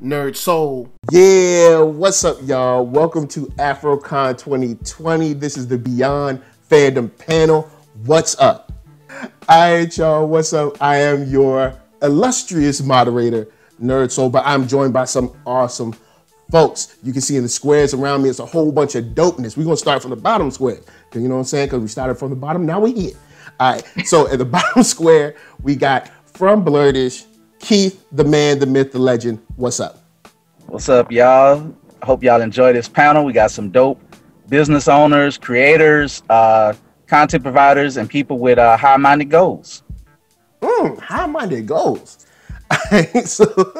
NERDSoul. Yeah, what's up, y'all? Welcome to AfroCon 2020. This is the Beyond Fandom Panel. What's up? All right, y'all, what's up? I am your illustrious moderator, NERDSoul, but I'm joined by some awesome folks. You can see in the squares around me, it's a whole bunch of dopeness. We're going to start from the bottom square. You know what I'm saying? Because we started from the bottom, now we're here. All right, so at the bottom square, we got from Blerdish, Keith, the man, the myth, the legend. What's up? What's up, y'all? I hope y'all enjoy this panel. We got some dope business owners, creators, content providers, and people with high-minded goals. High-minded goals. So,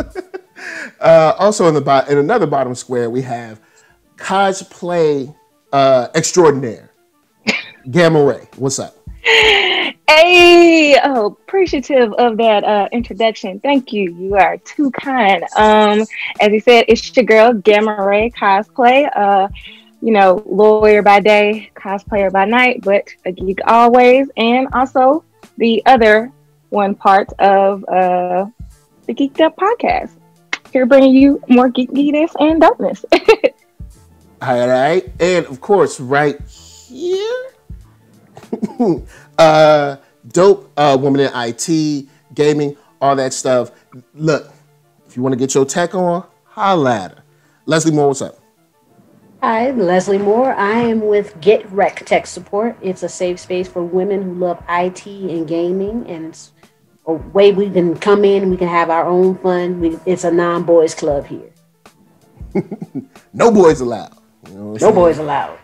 also in another bottom square, we have cosplay extraordinaire, Gamma Ray. What's up? Hey, appreciative of that introduction. Thank you. You are too kind. As you said, it's your girl, Gamma Ray Cosplay. Lawyer by day, cosplayer by night, but a geek always. And also the other one part of the Geeked Up podcast. Here bringing you more geekiness and dopeness. All right. And of course, right here, dope woman in IT, gaming, all that stuff. Look, if you want to get your tech on, holla at her. Leslie Moore, what's up? Hi, Leslie Moore. I am with Get Rec Tech Support. It's a safe space for women who love IT and gaming, and it's a way we can come in and we can have our own fun. It's a non-boys club here. No boys allowed. You know no boys allowed.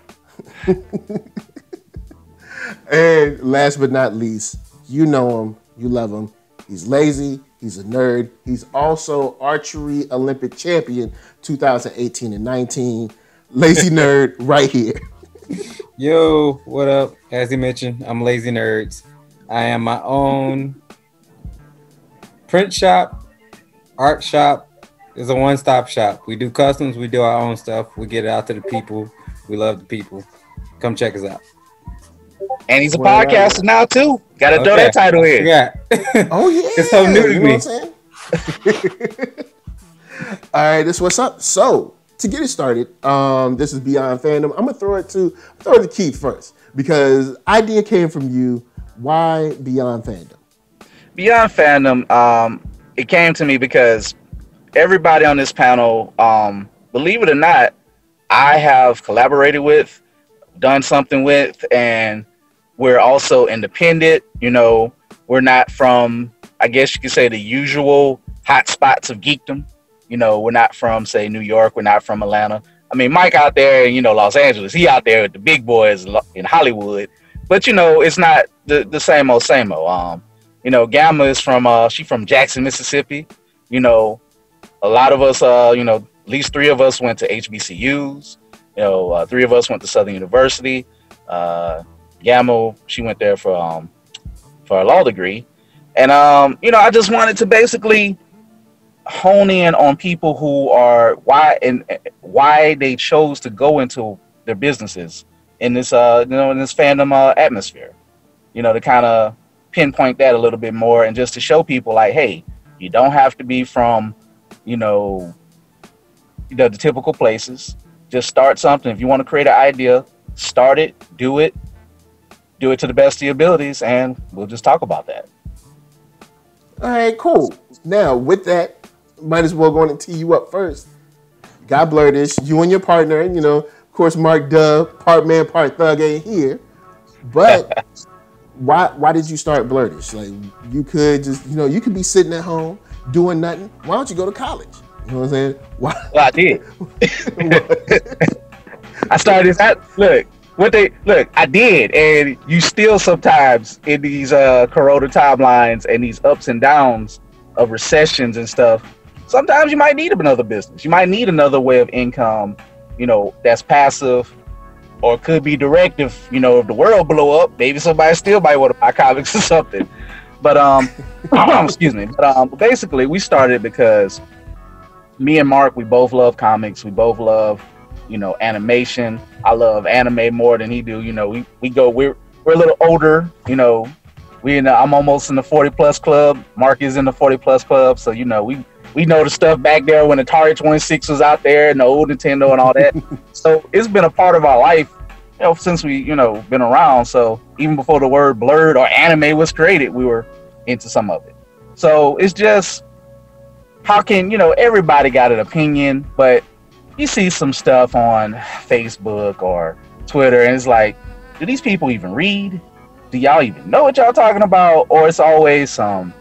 And last but not least, you know him, you love him. He's lazy, he's a nerd. He's also archery Olympic champion 2018 and 19. Lazy nerd right here. Yo, what up? As he mentioned, I'm Lazy Nerds. I am my own print shop, art shop. It's a one-stop shop. We do customs, we do our own stuff. We get it out to the people. We love the people. Come check us out. And he's a podcaster now too. Got to throw that title in. Yeah. Oh yeah. It's so new to me. All right, this is what's up. So to get it started, this is Beyond Fandom. I'm gonna throw it to Keith first because idea came from you. Why Beyond Fandom? Beyond Fandom, it came to me because everybody on this panel, believe it or not, I have collaborated with, done something with, and we're also independent. You know, we're not from, I guess you could say, the usual hot spots of geekdom. You know, we're not from, say, New York. We're not from Atlanta. I mean, Mike out there in, Los Angeles, he out there with the big boys in Hollywood. But, it's not the same old, same old. Gamma is she's from Jackson, Mississippi. A lot of us, at least 3 of us went to HBCUs. 3 of us went to Southern University. Gamma, she went there for a law degree. And, I just wanted to basically hone in on people who are why they chose to go into their businesses in this, in this fandom atmosphere, to kind of pinpoint that a little bit more and just to show people like, hey, you don't have to be from, the typical places. Just start something. If you want to create an idea, start it, do it to the best of your abilities, and we'll just talk about that. All right, cool. Now, with that, might as well go on and tee you up first. Got Blerd-ish, you and your partner, of course, Mark Dub, part man, part thug ain't here. But why did you start Blerd-ish? Like, you could just, you could be sitting at home doing nothing. Why don't you go to college? You know what I'm saying? Why? Well, I did. I started I did, and you still sometimes in these corona timelines and these ups and downs of recessions and stuff, sometimes you might need another business. You might need another way of income, that's passive or could be direct if the world blow up, maybe somebody still might want to buy comics or something. But excuse me. But basically we started because me and Mark, we both love comics. We both love, animation. I love anime more than he do. We're a little older. I'm almost in the 40 plus club. Mark is in the 40 plus club. So we We know the stuff back there when Atari 26 was out there and the old Nintendo and all that. So it's been a part of our life, since we, been around. So even before the word blurred or anime was created, we were into some of it. So it's just, how can, everybody got an opinion, but you see some stuff on Facebook or Twitter and it's like, do these people even read? Do y'all even know what y'all talking about? Or it's always some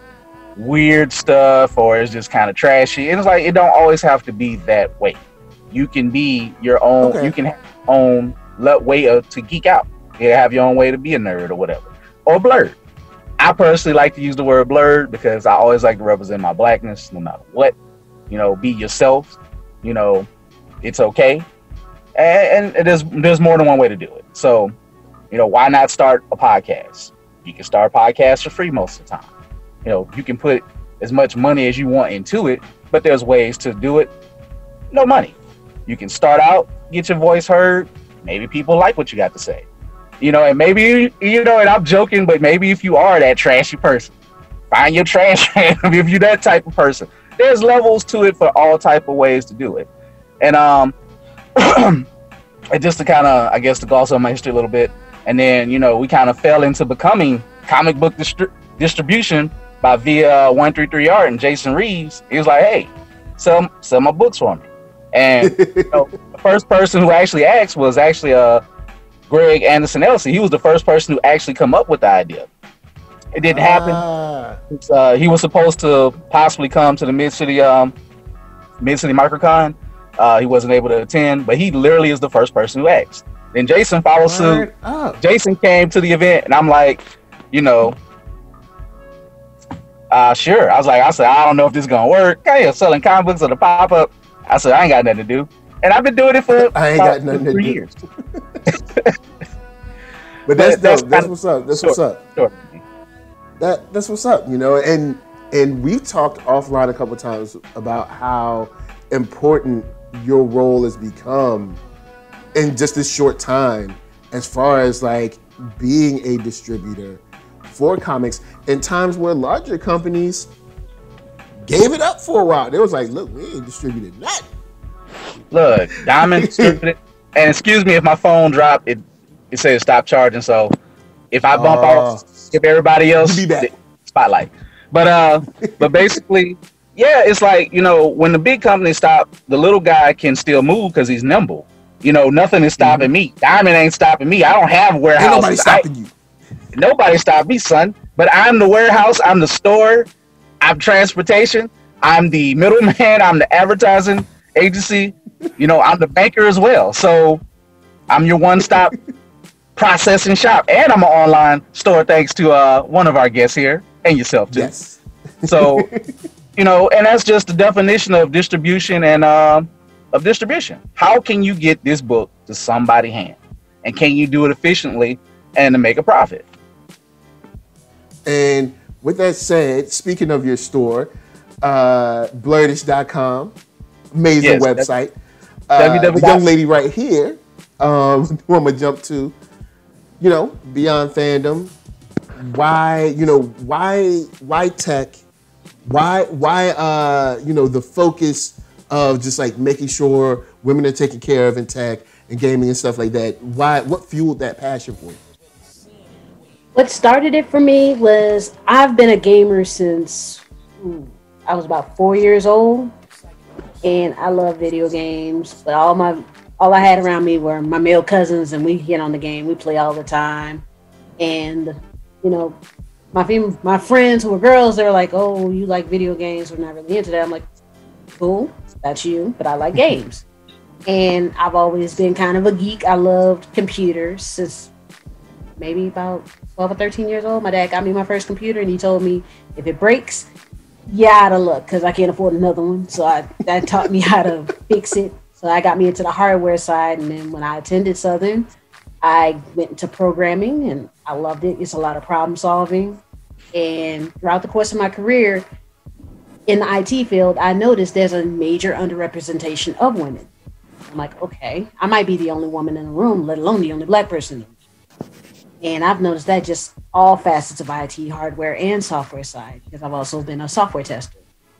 weird stuff, or it's just kind of trashy. And it's like, it don't always have to be that way. You can be your own, you can have your own way to geek out. You have your own way to be a nerd or whatever. Or blurred. I personally like to use the word blurred because I always like to represent my blackness no matter what. Be yourself. It's okay. And there's more than one way to do it. So, why not start a podcast? You can start a podcast for free most of the time. You can put as much money as you want into it, but there's ways to do it. No money. You can start out, get your voice heard. Maybe people like what you got to say. And maybe, and I'm joking, but maybe if you are that trashy person, find your trash if you're that type of person. There's levels to it for all type of ways to do it. And and just to kind of, I guess, to gloss on my history a little bit, and then, we kind of fell into becoming comic book distribution via 133 Art and Jason Reeves. He was like, hey, sell my books for me. And the first person who actually asked was actually Greg Anderson Elsie. He was the first person who actually come up with the idea. It didn't happen. He was supposed to possibly come to the Mid-City Microcon. He wasn't able to attend, but he literally is the first person who asked. Then Jason followed suit. Jason came to the event, and I'm like, sure. I said, I don't know if this is gonna work. Hey, selling comic books at a pop-up. I said, I ain't got nothing to do. And I've been doing it for I ain't got nothing to do. years. But that's dope. That's what's up. That's what's up. Sure. That's what's up, and we've talked offline a couple of times about how important your role has become in just this short time as far as like being a distributor for comics in times where larger companies gave it up for a while. They was like, look, we ain't distributed nothing. Look, Diamond distributed, and excuse me if my phone dropped, it says stop charging, so if I bump off, skip everybody else, be back. Spotlight. But basically, yeah, it's like, when the big companies stop, the little guy can still move because he's nimble. Nothing is stopping me. Diamond ain't stopping me. I don't have warehouses. Ain't nobody stopping you. Nobody stopped me, son. But I'm the warehouse. I'm the store. I'm transportation. I'm the middleman. I'm the advertising agency. I'm the banker as well. So I'm your one-stop processing shop. And I'm an online store thanks to one of our guests here and yourself, too. Yes. So, and that's just the definition of distribution and of distribution. How can you get this book to somebody's hand? And can you do it efficiently and to make a profit? And with that said, speaking of your store, Blerdish.com, amazing website. The young lady right here, who I'm gonna jump to, Beyond Fandom. Why tech? Why the focus of just like making sure women are taken care of in tech and gaming and stuff like that? What fueled that passion for you? What started it for me was I've been a gamer since I was about 4 years old, and I love video games. But all I had around me were my male cousins, and we get on the game. We play all the time, and my friends who were girls, they were like, "Oh, you like video games? We're not really into that." I'm like, "Cool, that's you, but I like games." And I've always been kind of a geek. I loved computers since maybe about 12 or 13 years old. My dad got me my first computer, and he told me if it breaks, you out of luck, because I can't afford another one. So that taught me how to fix it. So I got me into the hardware side, and then when I attended Southern, I went into programming, and I loved it. It's a lot of problem solving. And throughout the course of my career in the IT field, I noticed there's a major underrepresentation of women. I'm like, okay, I might be the only woman in the room, let alone the only Black person. And I've noticed that just all facets of IT, hardware and software side, because I've also been a software tester.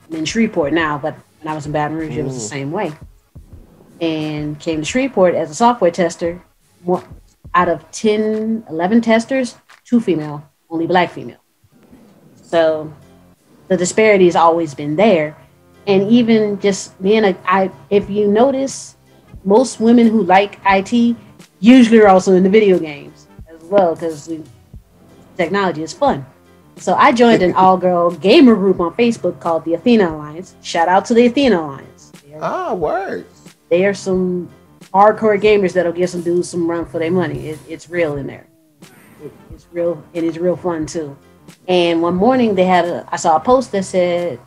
I'm in Shreveport now, but when I was in Baton Rouge, it was the same way. And came to Shreveport as a software tester. Out of 10, 11 testers, 2 female, only black female. So the disparity has always been there. And even just being if you notice, most women who like IT usually are also into video games as well, because technology is fun. So I joined an all-girl gamer group on Facebook called the Athena Alliance. Shout out to the Athena Alliance. Word. They are some hardcore gamers that'll give some dudes some run for their money. It's real in there. It's real. It is real fun too. And one morning I saw a post that said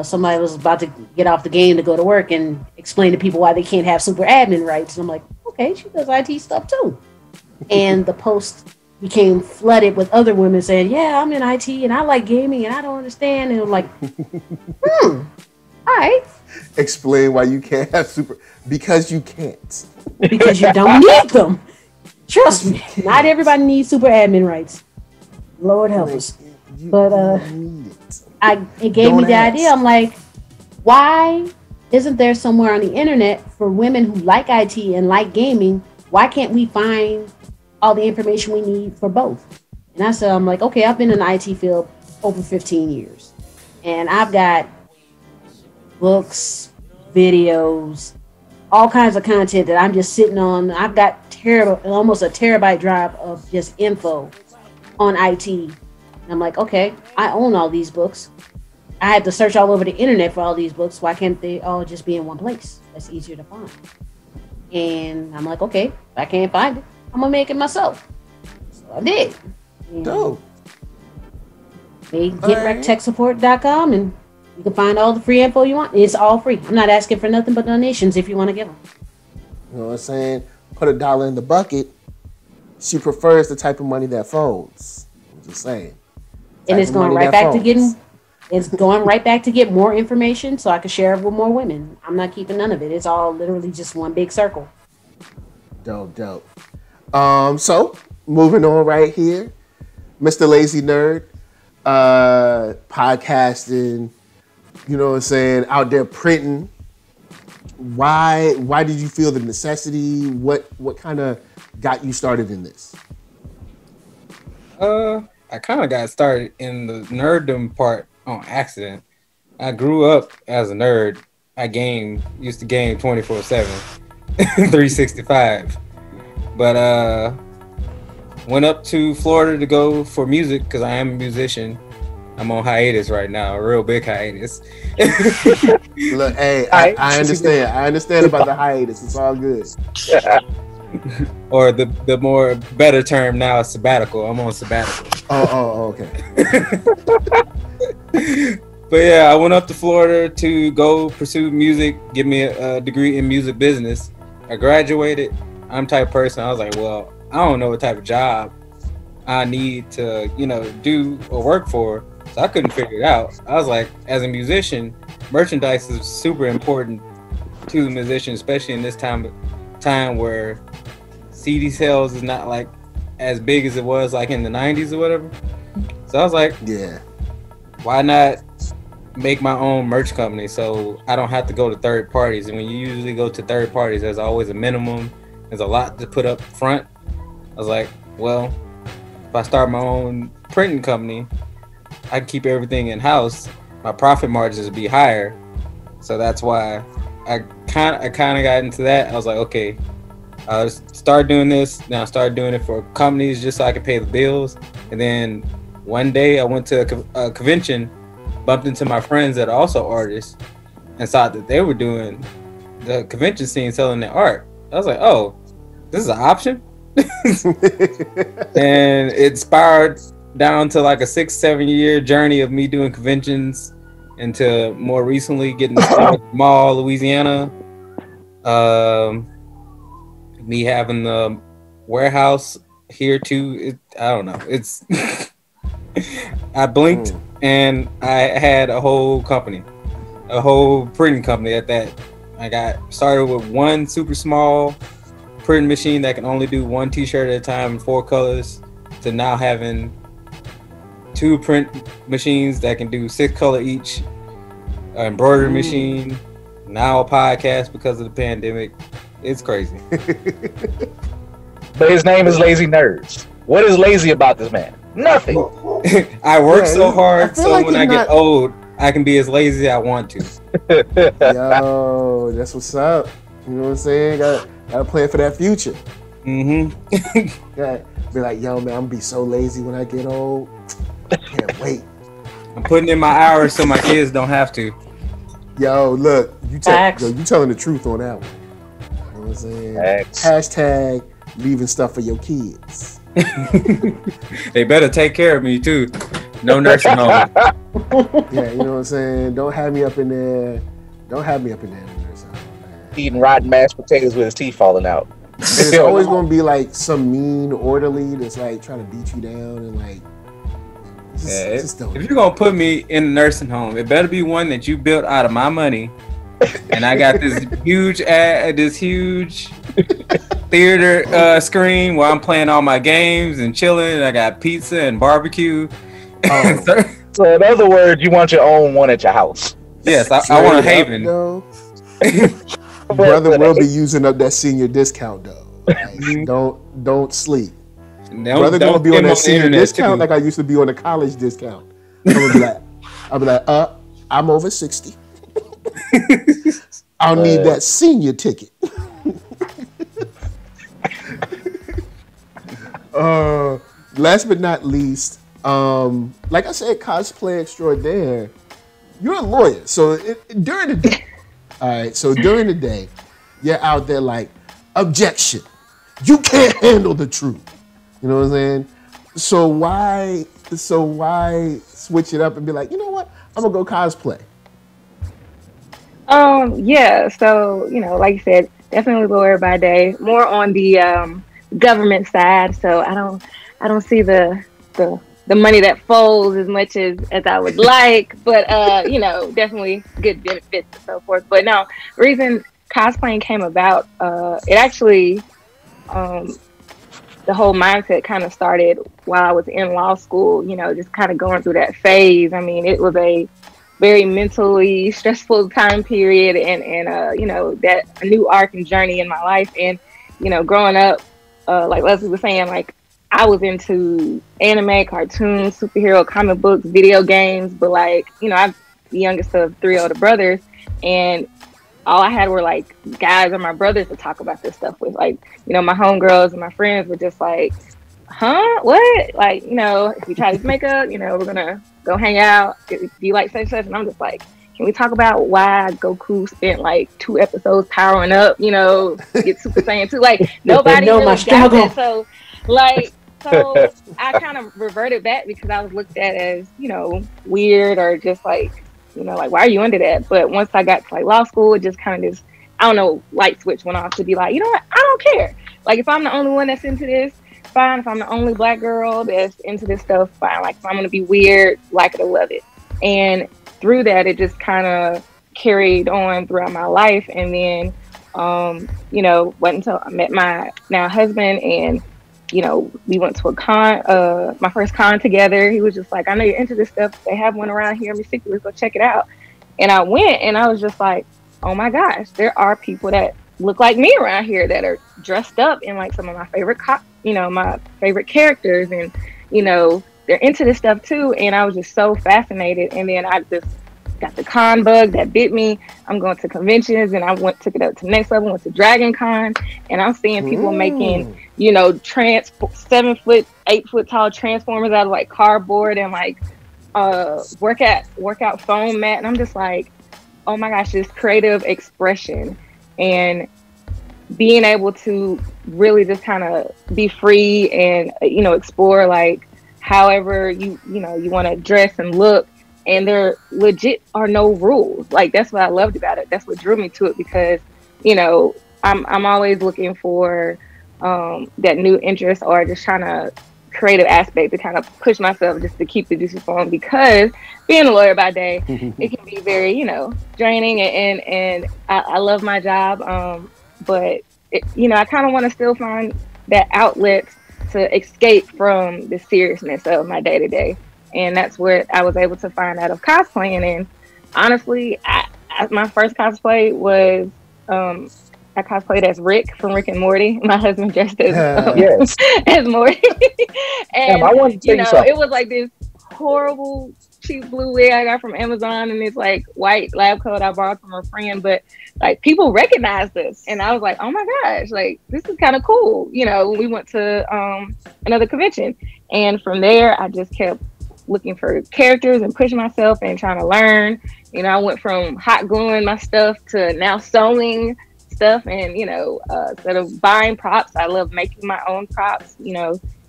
somebody was about to get off the game to go to work and explain to people why they can't have super admin rights. And I'm like, okay, she does IT stuff too. And the post became flooded with other women saying, yeah, I'm in IT and I like gaming and I don't understand. And I'm like, all right. Explain why you can't have super, because you can't. Because you don't need them. Trust me, not everybody needs super admin rights. Lord help us. But it gave me the idea. I'm like, why isn't there somewhere on the internet for women who like IT and like gaming? Why can't we find all the information we need for both? And I said, I'm like, okay, I've been in the IT field over 15 years. And I've got books, videos, all kinds of content that I'm just sitting on. I've got almost a terabyte drive of just info on IT. And I'm like, okay, I own all these books. I had to search all over the internet for all these books. Why can't they all just be in one place? That's easier to find. And I'm like, okay, if I can't find it, I'm gonna make it myself. So I did. Dope. GetRecTechSupport.com, and you can find all the free info you want. It's all free. I'm not asking for nothing but donations if you want to give them. You know what I'm saying? Put $1 in the bucket. She prefers the type of money that folds. I'm just saying. And it's going right back to getting. It's going right back to get more information so I can share it with more women. I'm not keeping none of it. It's all literally just one big circle. Dope. So moving on right here, Mr. Lazy Nerd, podcasting. You know what I'm saying? Out there printing. Why did you feel the necessity? What kind of got you started in this? I kind of got started in the nerddom part on accident. I grew up as a nerd. I used to game 24/7, 365. But went up to Florida to go for music because I am a musician. I'm on hiatus right now, a real big hiatus. Look, hey, I understand. I understand about the hiatus. It's all good. Or the more better term now is sabbatical. I'm on sabbatical. Oh, okay. But yeah, I went up to Florida to go pursue music, get me a degree in music business. I graduated. I'm the type of person, I was like, well, I don't know what type of job I need to, do or work for. So I couldn't figure it out. I was like, as a musician, merchandise is super important to the musician, especially in this time where CD sales is not like as big as it was like in the 90s or whatever. So I was like, yeah, why not make my own merch company so I don't have to go to third parties? And when you usually go to third parties, there's always a minimum. There's a lot to put up front. I was like, well, if I start my own printing company, I can keep everything in-house. My profit margins would be higher. So that's why I kind of got into that. I was like, okay, I'll start doing this. Then I started doing it for companies just so I could pay the bills. And then one day I went to a convention, bumped into my friends that are also artists, and saw that they were doing the convention scene selling their art. I was like, oh, this is an option? And it spiraled down to like a 6-7 year journey of me doing conventions into more recently getting to Mall, Louisiana. Me having the warehouse here too. I don't know. It's I blinked and I had a whole company, a whole printing company at that. I got started with one super small printing machine that can only do one t-shirt at a time in 4 colors to now having 2 print machines that can do 6 color each. an embroidery machine, now a podcast because of the pandemic. It's crazy. But his name is Lazy Nerds. What is lazy about this man? Nothing. I work so hard so like when I get old, I can be as lazy as I want to. Yo, that's what's up. You know what I'm saying? Gotta plan for that future. Gotta be like, yo, man, I'm gonna be so lazy when I get old. Can't wait. I'm putting in my hours so my kids don't have to. Yo, look, you telling the truth on that one. You know what I'm saying? Hashtag leaving stuff for your kids. They better take care of me too. No nursing home. Yeah, you know what I'm saying? Don't have me up in there. Don't have me up in there in the nursing home, man. Eating rotten mashed potatoes with his teeth falling out. There's always gonna be like some mean orderly that's like trying to beat you down and like. If you're gonna put me in a nursing home, it better be one that you built out of my money. And I got this huge theater screen where I'm playing all my games and chilling. And I got pizza and barbecue. So in other words, you want your own one at your house. Yes, I want a haven. Brother will be using up that senior discount though. Like, don't sleep. Brother gonna be on that senior discount like I used to be on the college discount. I'll be like, I'm over 60. I'll need that senior ticket. Last but not least, like I said, cosplay extraordinaire. You're a lawyer, so during the day, all right. So during the day, you're out there like, objection. You can't handle the truth. You know what I'm saying? So why switch it up and be like, you know what? I'm gonna go cosplay. Yeah. So like you said, definitely lawyer by day. More on the government side. So I don't see the money that folds as much as I would like, but definitely good benefits and so forth. But no, reason cosplaying came about, it actually, the whole mindset kind of started while I was in law school, just kind of going through that phase. I mean, it was a very mentally stressful time period and that a new arc and journey in my life. And, growing up, like Leslie was saying, like I was into anime, cartoons, superhero comic books, video games, but like, I'm the youngest of 3 older brothers, and all I had were like guys or my brothers to talk about this stuff with. Like, my homegirls and my friends were just like, huh? What? Like, if we try this makeup, we're gonna go hang out. Do you like such? And I'm just like, can we talk about why Goku spent like 2 episodes powering up, get Super Saiyan 2? Like, nobody really got that. So I kind of reverted back because I was looked at as, weird or just like, like, why are you into that? But once I got to like law school, it just kind of light switch went off to be like, you know what? I don't care. Like, if I'm the only one that's into this, fine. If I'm the only Black girl that's into this stuff, fine. Like, if I'm going to be weird, like it or love it. And through that, it just kind of carried on throughout my life. And then, went until I met my now husband, and we went to a con, my first con together. He was just like, I know you're into this stuff. They have one around here in Mississippi. Let's go check it out. And I went, and I was just like, oh my gosh, there are people that look like me around here that are dressed up in like some of my favorite, my favorite characters. And, they're into this stuff too. And I was just so fascinated. And then I just got the con bug that bit me. I'm going to conventions, and I took it up to the next level, went to Dragon Con, and I'm seeing people making, 7 foot, 8 foot tall transformers out of like cardboard and like workout foam mat. And I'm just like, oh my gosh, this creative expression and being able to really just kind of be free and, explore like however you want to dress and look. And there legit are no rules. Like, that's what I loved about it. That's what drew me to it, because, I'm always looking for that new interest or just trying to creative aspect to kind of push myself just to keep the juices flowing, because being a lawyer by day, it can be very, draining and I love my job. But I kind of want to still find that outlet to escape from the seriousness of my day to day. And that's where I was able to find out of cosplaying. honestly, my first cosplay was I cosplayed as Rick from Rick and Morty. My husband dressed as Yes. as Morty, and I want to tell you something. it was like this horrible cheap blue wig I got from Amazon, and this like white lab coat I borrowed from a friend. But like people recognized this, and I was like, oh my gosh, like this is kind of cool. We went to another convention, and from there I just kept looking for characters and pushing myself and trying to learn. I went from hot gluing my stuff to now sewing stuff, and instead of buying props, I love making my own props,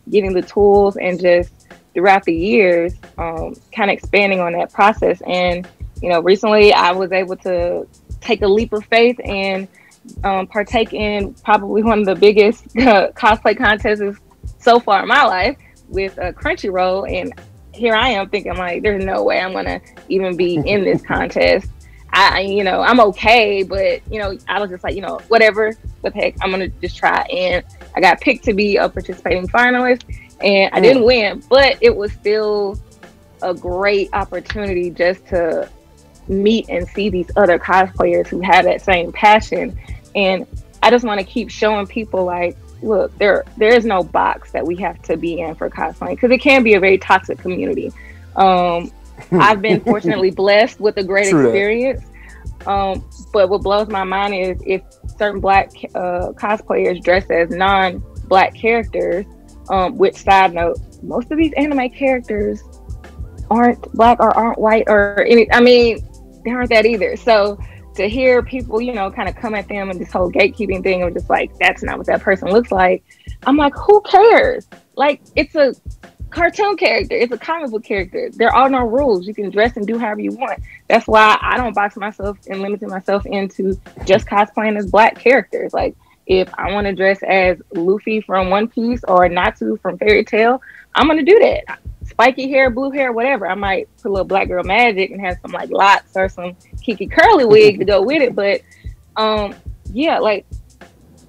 getting the tools, and just throughout the years kind of expanding on that process. And recently I was able to take a leap of faith and partake in probably one of the biggest cosplay contests so far in my life with Crunchyroll. And here I am thinking like, there's no way I'm gonna even be in this contest. I'm okay, but I was just like, whatever, what the heck, I'm gonna just try. And I got picked to be a participating finalist, and I didn't win, but it was still a great opportunity just to meet and see these other cosplayers who have that same passion. And I just want to keep showing people like, look, there is no box that we have to be in for cosplaying, because it can be a very toxic community. I've been fortunately blessed with a great experience. But what blows my mind is if certain Black cosplayers dress as non-Black characters, which, side note, most of these anime characters aren't Black or aren't white or any, they aren't that either. So to hear people, kind of come at them and this whole gatekeeping thing of just like, that's not what that person looks like. I'm like, who cares? Like, it's a cartoon character. It's a comic book character. There are no rules. You can dress and do however you want. That's why I don't box myself and limit myself into just cosplaying as Black characters. Like, if I want to dress as Luffy from One Piece or Natsu from Fairy Tail, I'm going to do that. Spiky hair, blue hair, whatever. I might put a little Black girl magic and have some like locks or some Kiki curly wig to go with it. But yeah, like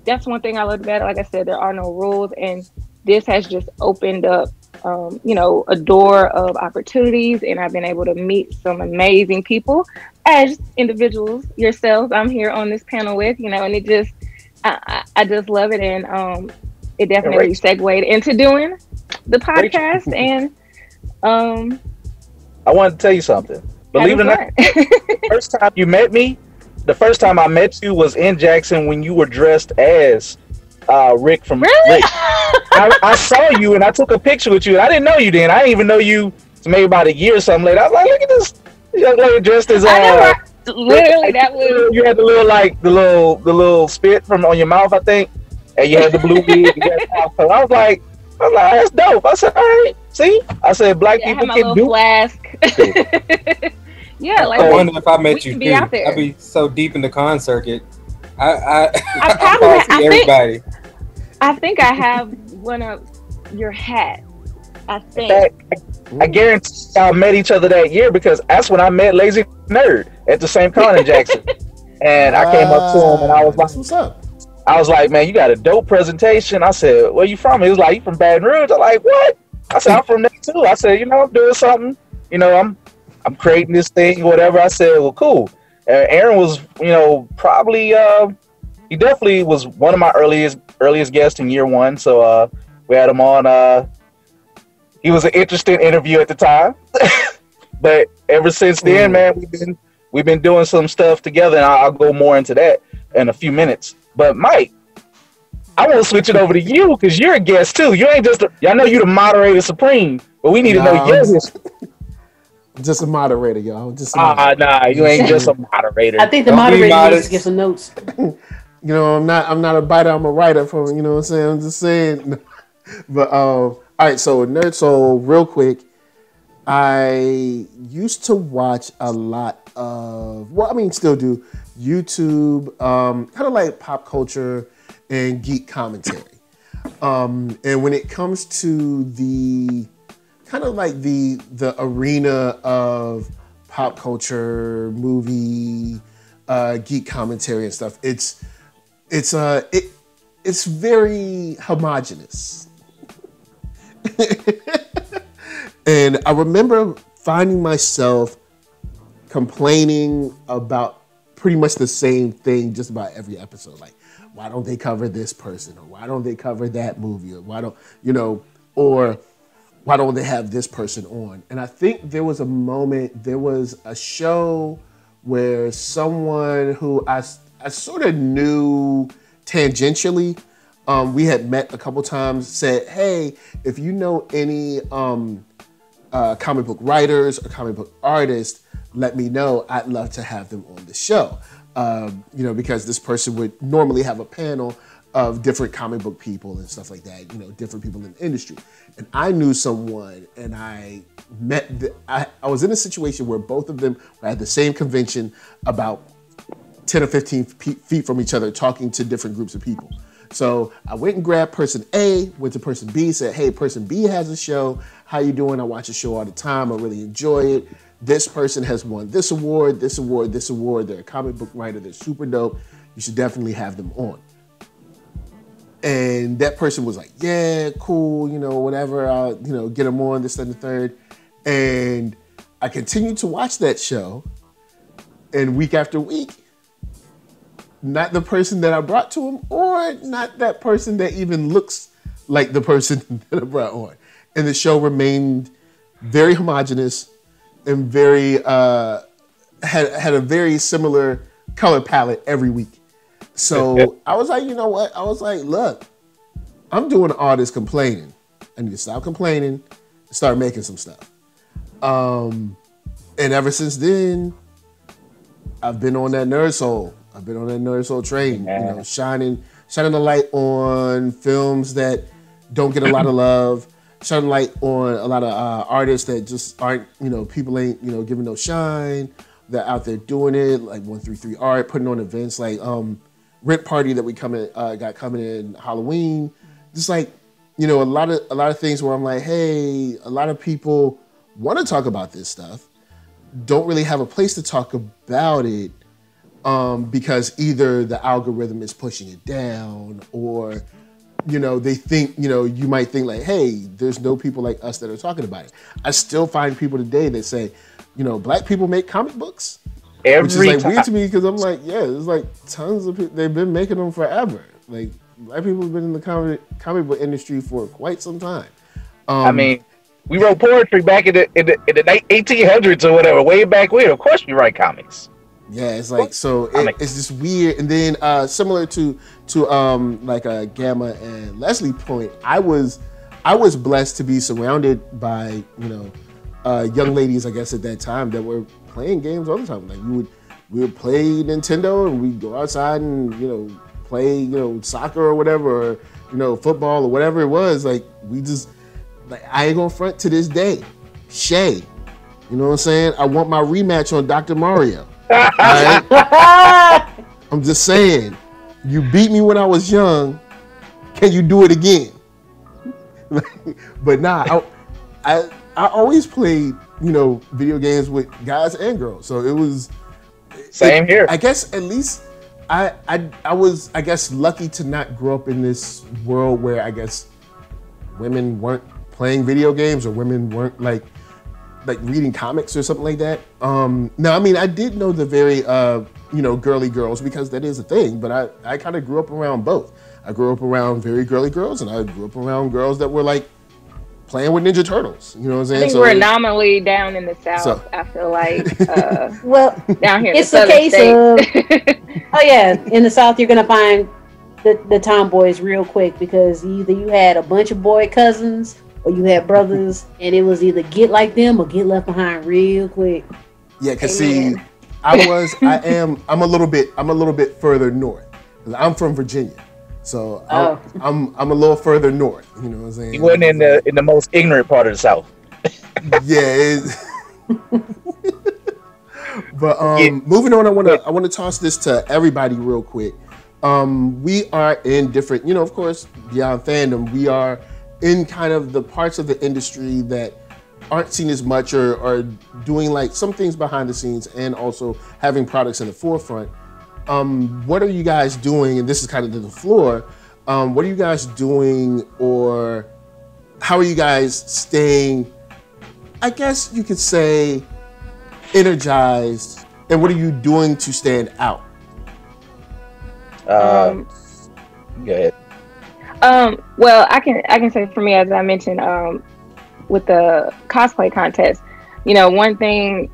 that's one thing I love about it. Like I said, there are no rules, and this has just opened up a door of opportunities, and I've been able to meet some amazing people as individuals yourselves. I'm here on this panel with, and it just I just love it, and it definitely segued into doing the podcast. And I want to tell you something. Believe it or not, the first time I met you was in Jackson when you were dressed as Rick from Rick. I saw you and I took a picture with you. I didn't know you then. I didn't even know you maybe about a year or something later. I was like, look at this young lady dressed as literally that was, you had the little spit from on your mouth, I think, and you had the blue wig. I was like, that's dope. I said, all right, see, I said Black people can do flask. Yeah, like I wonder if I met you too. I'd be so deep in the con circuit. I see everybody. I think I have one of your hats. I think. I guarantee y'all met each other that year, because that's when I met Lazy Nerd at the same con in Jackson. And I came up to him and I was like, what's up? I was like, man, you got a dope presentation. I said, where you from? He was like, you from Baton Rouge? I'm like, what? I said, I'm from there too. I said, I'm doing something. I'm creating this thing, whatever. I said, well, cool. Aaron was, probably, he definitely was one of my earliest guests in year one. So we had him on. He was an interesting interview at the time, but ever since then, man, we've been doing some stuff together, and I'll go more into that in a few minutes. But Mike, I want to switch it over to you because you're a guest too. You ain't just I know you're the moderator supreme, but we need to know your history. Just a moderator, y'all. You ain't just a moderator. I think the moderator needs to get some notes. I'm not a biter, I'm a writer from, what I'm saying? I'm just saying. But all right, so NERDSoul, real quick. I used to watch a lot of, still do, YouTube, kind of like pop culture and geek commentary. And when it comes to the kind of like the arena of pop culture, movie, geek commentary and stuff, it's very homogenous. And I remember finding myself complaining about pretty much the same thing just about every episode. Like, why don't they cover this person? Or why don't they cover that movie? Or why don't, or why don't they have this person on? And I think there was a show where someone who I sort of knew tangentially, we had met a couple times, said, hey, if you know any comic book writers or comic book artists, let me know. I'd love to have them on the show. Because this person would normally have a panel of different comic book people and stuff like that, different people in the industry. And I knew someone, and I was in a situation where both of them were at the same convention about 10 or 15 feet from each other, talking to different groups of people. So I went and grabbed person A, went to person B, said, hey, person B has a show. How you doing? I watch the show all the time. I really enjoy it. This person has won this award, this award, this award. They're a comic book writer. They're super dope. You should definitely have them on. And that person was like, yeah, cool, whatever. I'll, get them on, this, that, and the third. And I continued to watch that show. And week after week, not the person that I brought to him, or not that person that even looks like the person that I brought on. And the show remained very homogenous and very had a very similar color palette every week. So I was like, you know what? I was like, look, I'm doing all this complaining. I need to stop complaining and start making some stuff. And ever since then, I've been on that NERDSoul. I've been on that NERDSoul train, shining the light on films that don't get a lot of love, shining light on a lot of artists that just aren't, people ain't, giving no shine. They're out there doing it, like 133 Art, putting on events like Rent Party that we got coming in Halloween. Just like, a lot of things where I'm like, hey, a lot of people want to talk about this stuff, don't really have a place to talk about it. Because either the algorithm is pushing it down, or, they think, you might think like, hey, there's no people like us that are talking about it. I still find people today that say, black people make comic books, which is like weird to me, because I'm like, yeah, there's like tons of people, they've been making them forever. Like, black people have been in the comic book industry for quite some time. We wrote poetry back in the 1800s or whatever, way back when. Of course we write comics. Yeah, it's like, so it's just weird. And then similar to Gamma and Leslie point, I was blessed to be surrounded by, young ladies, I guess, at that time that were playing games all the time. Like we would play Nintendo, and we'd go outside and, play, soccer or whatever, or, football or whatever it was. Like, we just, like, I ain't gonna front to this day. Shay, you know what I'm saying? I want my rematch on Dr. Mario. Right? I'm just saying, you beat me when I was young. Can you do it again? But nah, I always played, video games with guys and girls. So it was same here. I guess at least I was, I guess, lucky to not grow up in this world where I guess women weren't playing video games, or women weren't like reading comics or something like that. Now, I did know the very, girly girls, because that is a thing, but I kind of grew up around both. I grew up around very girly girls, and I grew up around girls that were like playing with Ninja Turtles. You know what I'm saying? I think we're anomaly down in the South. So, I feel like, well, down here it's the case of, oh yeah, in the South, you're going to find the tomboys real quick, because either you had a bunch of boy cousins, or you had brothers, and it was either get like them or get left behind real quick. Yeah, cause see, I'm a little bit further north. I'm from Virginia, so I'm a little further north. You know what I'm saying? You wasn't in the most ignorant part of the South. Yeah. But moving on, I want to toss this to everybody real quick. We are in different, of course, Beyond Fandom, we are in kind of the parts of the industry that aren't seen as much, or doing like some things behind the scenes, and also having products in the forefront. What are you guys doing? And this is kind of to the floor. What are you guys doing, or how are you guys staying, I guess you could say, energized, and what are you doing to stand out? Go ahead. Well, I can say for me, as I mentioned, with the cosplay contest, one thing,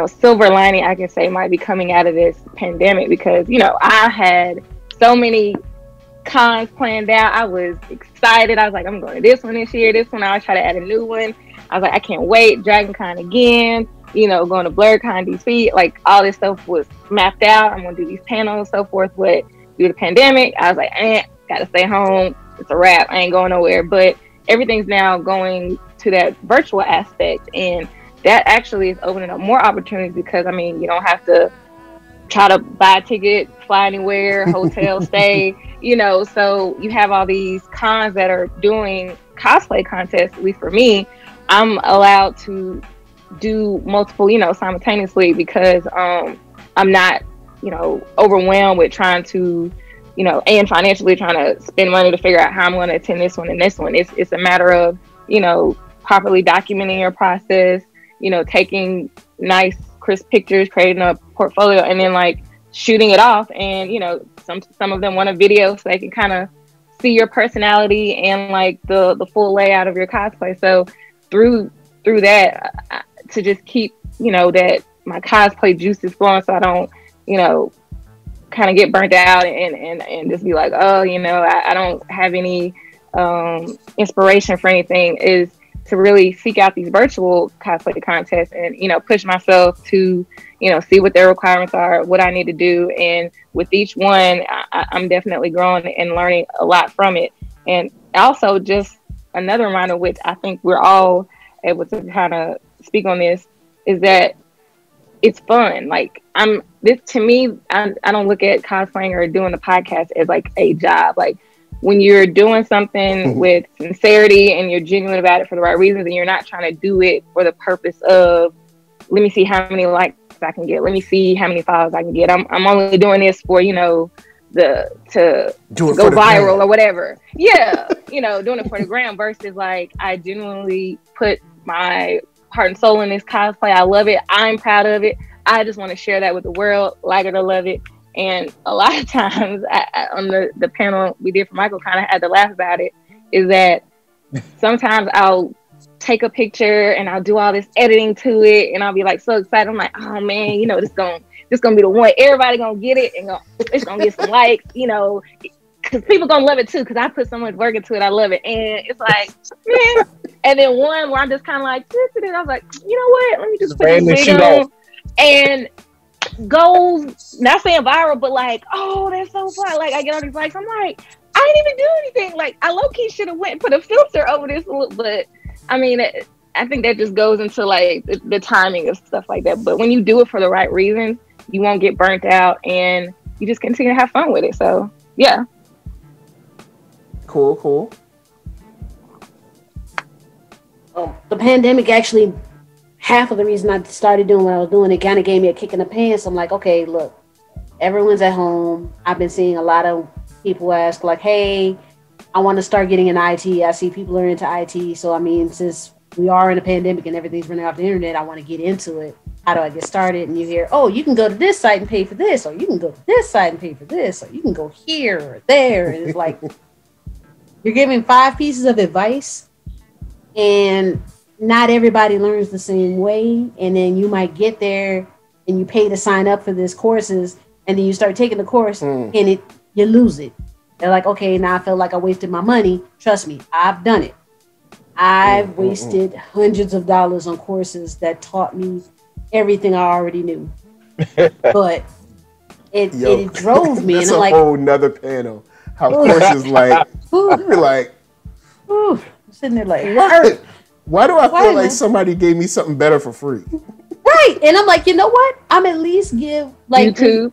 silver lining I can say might be coming out of this pandemic, because I had so many cons planned out. I was excited. I was like, I'm going to this one this year. This one I'll try to add a new one. I was like, I can't wait. DragonCon again. Going to BlerdCon DC. Like, all this stuff was mapped out. I'm going to do these panels, so forth. But due to the pandemic, I was like, gotta stay home. It's a wrap. I ain't going nowhere. But everything's now going to that virtual aspect, and that actually is opening up more opportunities, because you don't have to try to buy a ticket, fly anywhere, hotel stay, so you have all these cons that are doing cosplay contests. At least for me, I'm allowed to do multiple, simultaneously, because I'm not, overwhelmed with trying to, and financially trying to spend money to figure out how I'm going to attend this one and this one. It's a matter of, properly documenting your process, taking nice, crisp pictures, creating a portfolio, and then like shooting it off. And some of them want a video, so they can kind of see your personality and like the full layout of your cosplay. So through that, to just keep that my cosplay juice is flowing, so I don't kind of get burnt out and just be like, oh, I don't have any inspiration for anything, is to really seek out these virtual cosplay contests and push myself to see what their requirements are, what I need to do. And with each one, I'm definitely growing and learning a lot from it. And also, just another reminder, which I think we're all able to kind of speak on this, is that it's fun. Like, to me, I don't look at cosplaying or doing the podcast as like a job. Like, when you're doing something with sincerity and you're genuine about it for the right reasons, and you're not trying to do it for the purpose of, let me see how many likes I can get, let me see how many followers I can get. I'm only doing this for, to go viral or whatever. Yeah, doing it for the gram, versus like, I genuinely put my heart and soul in this cosplay. I love it. I'm proud of it. I just want to share that with the world, like it or love it. And a lot of times on the panel we did for Michael, kind of had to laugh about it, is that sometimes I'll take a picture and I'll do all this editing to it, and I'll be like so excited. I'm like, oh man, this gonna be the one. Everybody gonna get it, and it's gonna get some likes, because people gonna love it too, because I put so much work into it. I love it. And it's like, man. And then one where I'm just kind of like, I was like, you know what? Let me just put this wig on. And goes, not saying viral, but like, oh, that's so fun. Like, I get all these likes. I'm like, I didn't even do anything. Like, I low-key should have went and put a filter over this look. But I mean, I think that just goes into like the timing of stuff like that. But when you do it for the right reasons, you won't get burnt out, and you just continue to have fun with it. So yeah. Cool. The pandemic, actually, half of the reason I started doing what I was doing, it kind of gave me a kick in the pants. I'm like, okay, look, everyone's at home. I've been seeing a lot of people ask like, hey, I want to start getting in IT. I see people are into IT. So, I mean, since we are in a pandemic and everything's running off the internet, I want to get into it. How do I get started? And you hear, oh, you can go to this site and pay for this, or you can go to this site and pay for this, or you can go here or there. And it's like, you're giving 5 pieces of advice, and not everybody learns the same way. And then you might get there and you pay to sign up for these courses, and then you start taking the course and you lose it. They're like, okay, now I feel like I wasted my money. Trust me, I've done it. I've wasted hundreds of dollars on courses that taught me everything I already knew. But it drove me. That's and I'm like, a whole nother panel. How courses like, you're like, I'm sitting there like, what? Why do I feel like somebody gave me something better for free? Right. And I'm like, you know what? I'm at least give like YouTube.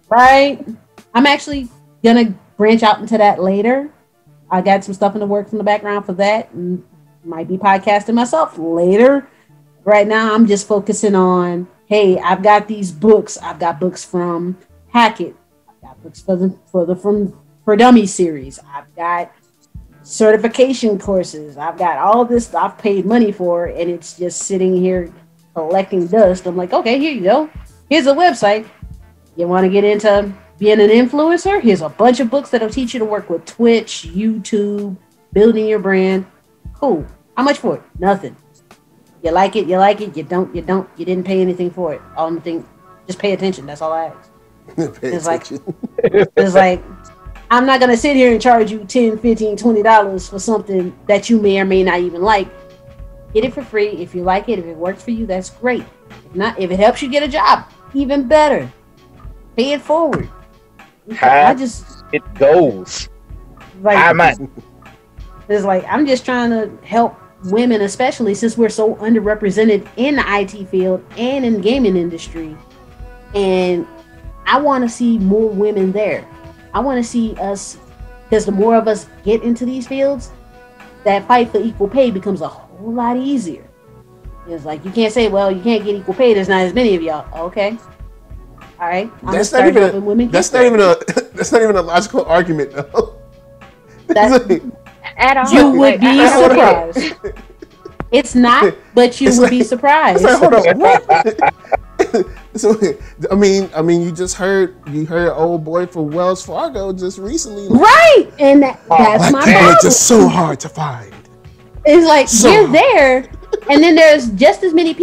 Right. I'm actually gonna branch out into that later. I got some stuff in the works in the background for that, and might be podcasting myself later. Right now, I'm just focusing on, hey, I've got these books. I've got books from Hackett. I've got books for Dummies series. I've got certification courses. I've got all this I've paid money for, and it's just sitting here collecting dust. I'm like, okay, here you go. Here's a website. You want to get into being an influencer? Here's a bunch of books that'll teach you to work with Twitch, YouTube, building your brand. Cool. How much for it? Nothing. You like it, you like it. You don't, you don't. You didn't pay anything for it. All the thing, just pay attention. That's all I ask. It's like, I'm not going to sit here and charge you $10, $15, $20 for something that you may or may not even like. Get it for free. If you like it, if it works for you, that's great. If not, if it helps you get a job, even better. Pay it forward. It goes. Like, it's like, I'm just trying to help women, especially since we're so underrepresented in the IT field and in the gaming industry. And I want to see more women there. I want to see us, because the more of us get into these fields, that fight for equal pay becomes a whole lot easier. It's like, you can't say, well, you can't get equal pay. There's not as many of y'all. Okay. All right. That's not even a logical argument, though. At all. You would be surprised. It's not, but you would be surprised. It's like, hold on, what? So, I mean, you just heard old boy from Wells Fargo just recently, right? And that's my problem. It's just so hard to find. It's like you're there, and then there's just as many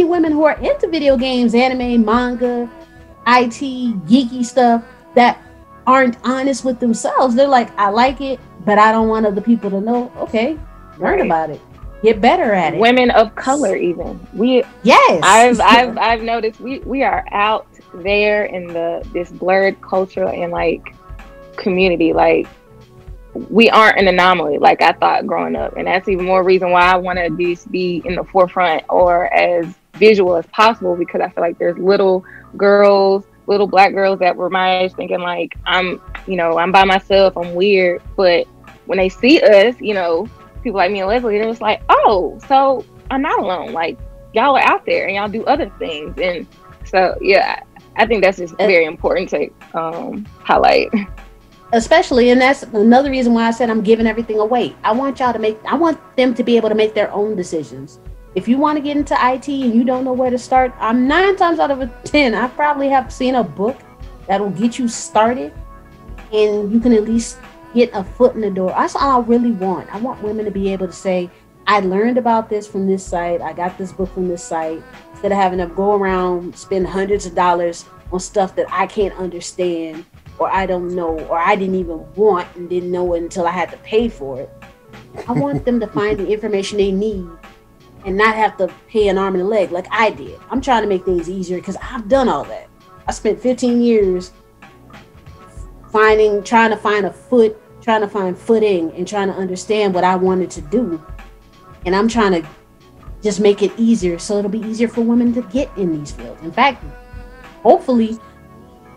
women who are into video games, anime, manga, IT, geeky stuff that aren't honest with themselves. They're like, I like it, but I don't want other people to know. Okay, learn about it. Get better at it. Women of color, even I've noticed we are out there in this blurred culture and like community. Like, we aren't an anomaly like I thought growing up, and that's even more reason why I want to be in the forefront or as visual as possible, because I feel like there's little black girls that were my age thinking like I'm by myself, I'm weird, but when they see us, people like me and Leslie, they're just like, oh, so I'm not alone. Like, y'all are out there and y'all do other things. And so, yeah, I think that's just very important to highlight. Especially, and that's another reason why I said I'm giving everything away. I want them to be able to make their own decisions. If you want to get into IT and you don't know where to start, I'm 9 times out of 10, I probably have seen a book that'll get you started, and you can at least get a foot in the door. That's all I really want. I want women to be able to say, I learned about this from this site. I got this book from this site. Instead of having to go around, spend hundreds of dollars on stuff that I can't understand, or I don't know, or I didn't even want and didn't know it until I had to pay for it. I want them to find the information they need and not have to pay an arm and a leg like I did. I'm trying to make things easier because I've done all that. I spent 15 years trying to find footing and trying to understand what I wanted to do. And I'm trying to just make it easier so it'll be easier for women to get in these fields. In fact, hopefully,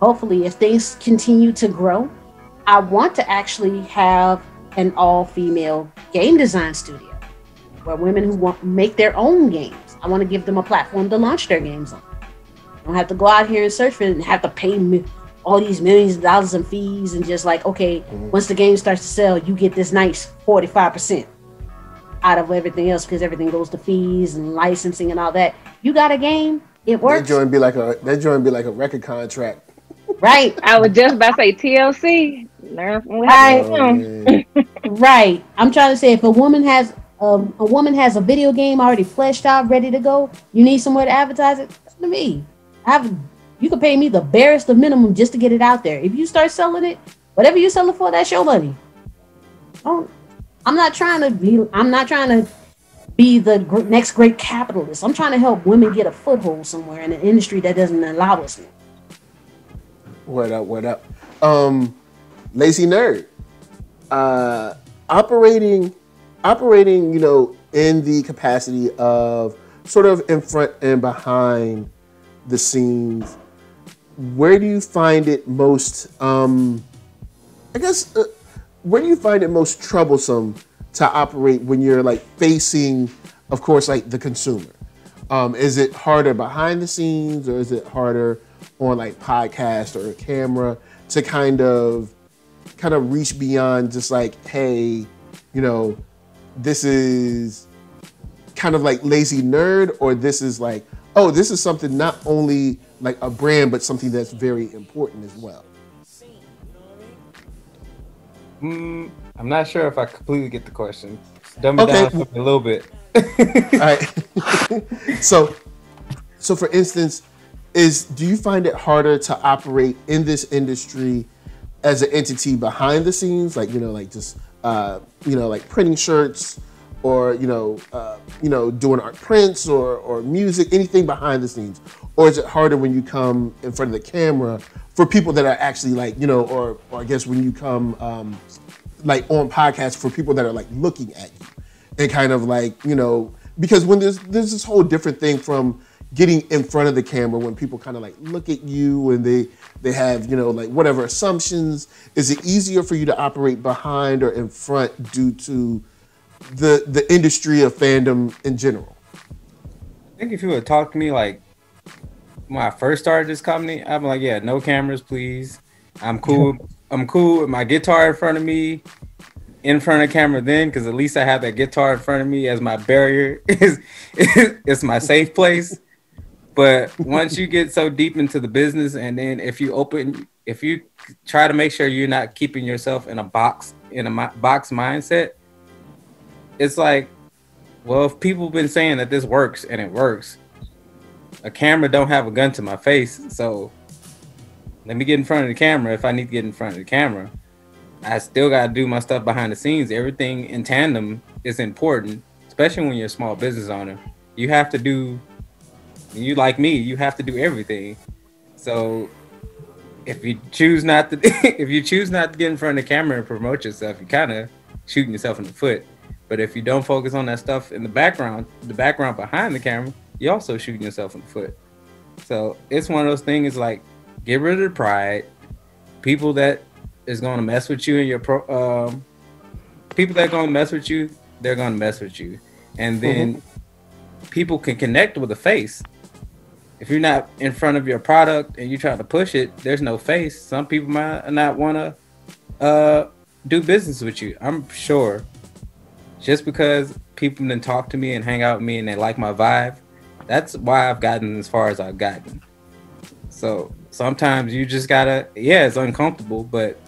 if things continue to grow, I want to actually have an all-female game design studio where women who want to make their own games, I want to give them a platform to launch their games on. I don't have to go out here and search for it and have to pay me all these millions of dollars in fees and just like, okay, once the game starts to sell, you get this nice 45% out of everything else because everything goes to fees and licensing and all that. You got a game, it works. That joint be like a record contract. Right. I was just about to say TLC. Learn from what happened. Right. I'm trying to say, if a woman has a video game already fleshed out, ready to go, you need somewhere to advertise it. Listen to me. You can pay me the barest of minimum just to get it out there. If you start selling it, whatever you sell it for, that's your money. I'm not trying to be the next great capitalist. I'm trying to help women get a foothold somewhere in an industry that doesn't allow us. What up? Lazy Nerd. Operating, in the capacity of sort of in front and behind the scenes, where do you find it most, where do you find it most troublesome to operate when you're like facing, of course, like the consumer? Is it harder behind the scenes, or is it harder on like podcast or a camera to kind of reach beyond just like, hey, this is kind of like lazy nerd, or this is like, oh, this is something not only like a brand, but something that's very important as well? I'm not sure if I completely get the question. Dumb it down for me a little bit. All right. So for instance, do you find it harder to operate in this industry as an entity behind the scenes, like, like just like printing shirts, or doing art prints, or music, anything behind the scenes, or is it harder when you come in front of the camera for people that are actually like, or I guess when you come like on podcasts for people that are like looking at you and kind of like, because when there's this whole different thing from getting in front of the camera, when people kind of like look at you and they have, like whatever assumptions, is it easier for you to operate behind or in front due to the industry of fandom in general? I think if you would talk to me like when I first started this company, I'm like, yeah, no cameras, please. I'm cool. I'm cool with my guitar in front of me, in front of the camera then, because at least I have that guitar in front of me as my barrier. It's my safe place. But once you get so deep into the business, and then if you try to make sure you're not keeping yourself in a box mindset, it's like, well, if people have been saying that this works and it works, a camera don't have a gun to my face, so let me get in front of the camera. If I need to get in front of the camera, I still got to do my stuff behind the scenes. Everything in tandem is important, especially when you're a small business owner. You have to do, you like me, you have to do everything. So if you choose not to, get in front of the camera and promote yourself, you're kind of shooting yourself in the foot. But if you don't focus on that stuff in the background behind the camera, you're also shooting yourself in the foot. So it's one of those things, like, get rid of the pride. People that is going to mess with you and your people that are going to mess with you, they're going to mess with you. And then people can connect with a face. If you're not in front of your product and you try to push it, there's no face. Some people might not want to do business with you. I'm sure. Just because people then talk to me and hang out with me and they like my vibe, that's why I've gotten as far as I've gotten. So sometimes you just gotta, it's uncomfortable, but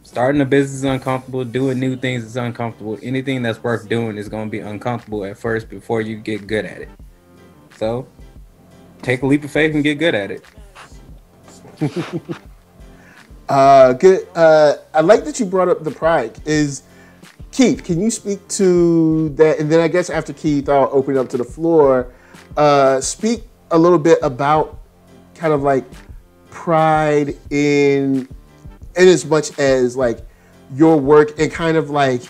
starting a business is uncomfortable. Doing new things is uncomfortable. Anything that's worth doing is going to be uncomfortable at first before you get good at it. So take a leap of faith and get good at it. Good. I like that you brought up the pride. Keith, can you speak to that? And then I guess after Keith, I'll open it up to the floor. Speak a little bit about kind of like pride in as much as like your work, and kind of like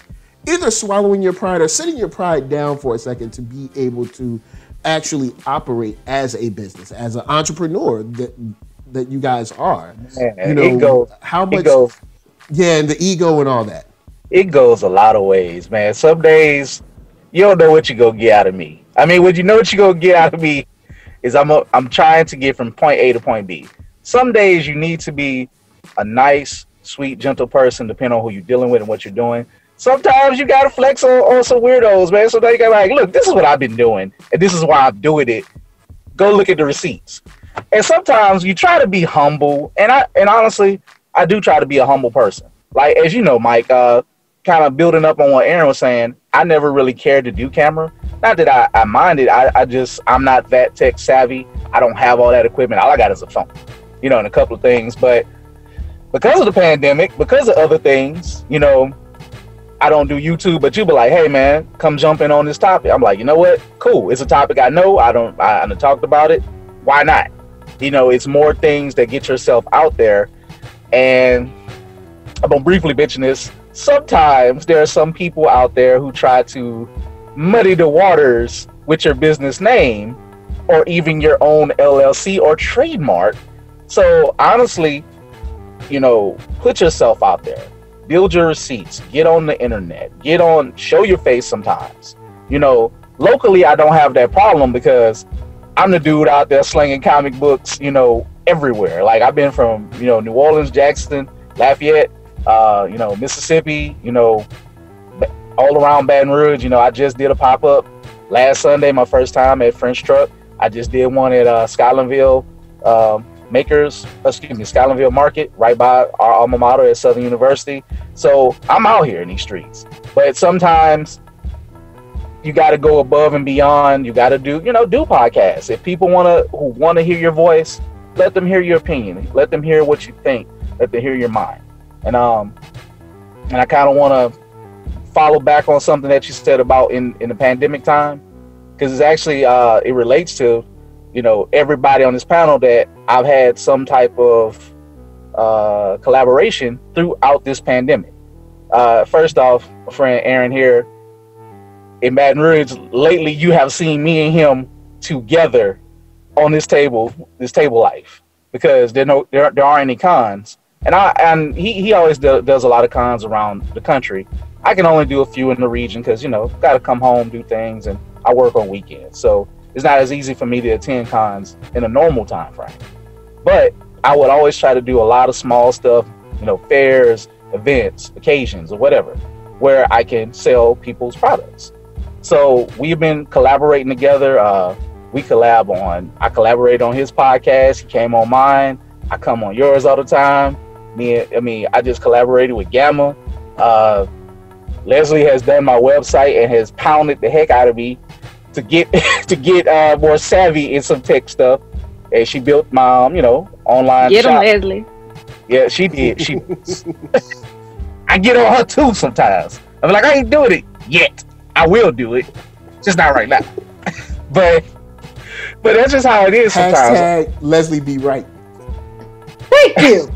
either swallowing your pride or setting your pride down for a second to be able to actually operate as a business, as an entrepreneur that you guys are. Man, ego, how much? Ego. Yeah, and the ego and all that. It goes a lot of ways, man. Some days you don't know what you're gonna get out of me. I mean, what you know what you're gonna get out of me is I'm trying to get from point A to point B. Some days you need to be a nice, sweet, gentle person, depending on who you're dealing with and what you're doing. Sometimes you gotta flex on some weirdos, man. Sometimes you gotta like, look, this is what I've been doing, and this is why I'm doing it. Go look at the receipts. And sometimes you try to be humble, and honestly, I do try to be a humble person. Like, as you know, Mike, kind of building up on what Aaron was saying, I never really cared to do camera. Not that I minded, I'm not that tech savvy. I don't have all that equipment. All I got is a phone, and a couple of things. But because of the pandemic, because of other things, I don't do YouTube, but you be like, hey man, come jump in on this topic. I'm like, you know what? Cool. It's a topic I know. I done talked about it. Why not? It's more things that get yourself out there. And I'm gonna briefly mention this. Sometimes there are some people out there who try to muddy the waters with your business name or even your own LLC or trademark. So honestly, put yourself out there, build your receipts, get on the internet, show your face sometimes. Locally, I don't have that problem because I'm the dude out there slinging comic books, everywhere. Like I've been from, New Orleans, Jackson, Lafayette, Mississippi, all around Baton Rouge. I just did a pop-up last Sunday, my first time at French Truck. I just did one at Scotlandville Scotlandville Market, right by our alma mater at Southern University. So I'm out here in these streets. But sometimes you got to go above and beyond. You got to do podcasts. If people who want to hear your voice, let them hear your opinion. Let them hear what you think. Let them hear your mind. And I kind of want to follow back on something that you said about in the pandemic time, because it's actually it relates to everybody on this panel that I've had some type of collaboration throughout this pandemic. First off, my friend Aaron here in Baton Rouge, lately you have seen me and him together on this table life, because there aren't any cons, and he always does a lot of cons around the country. I can only do a few in the region because got to come home, do things, and I work on weekends, so it's not as easy for me to attend cons in a normal time frame. But I would always try to do a lot of small stuff, fairs, events, occasions, or whatever, where I can sell people's products. So we've been collaborating together. I collaborate on his podcast. He came on mine. I come on yours all the time. I just collaborated with Gamma. Leslie has done my website and has pounded the heck out of me to get more savvy in some tech stuff. And she built my online Get shop. him, Leslie. Yeah, she did. I get on her too sometimes. I'm like, I ain't doing it yet. I will do it, just not right now. but that's just how it is sometimes. Hashtag Leslie be right. Thank you.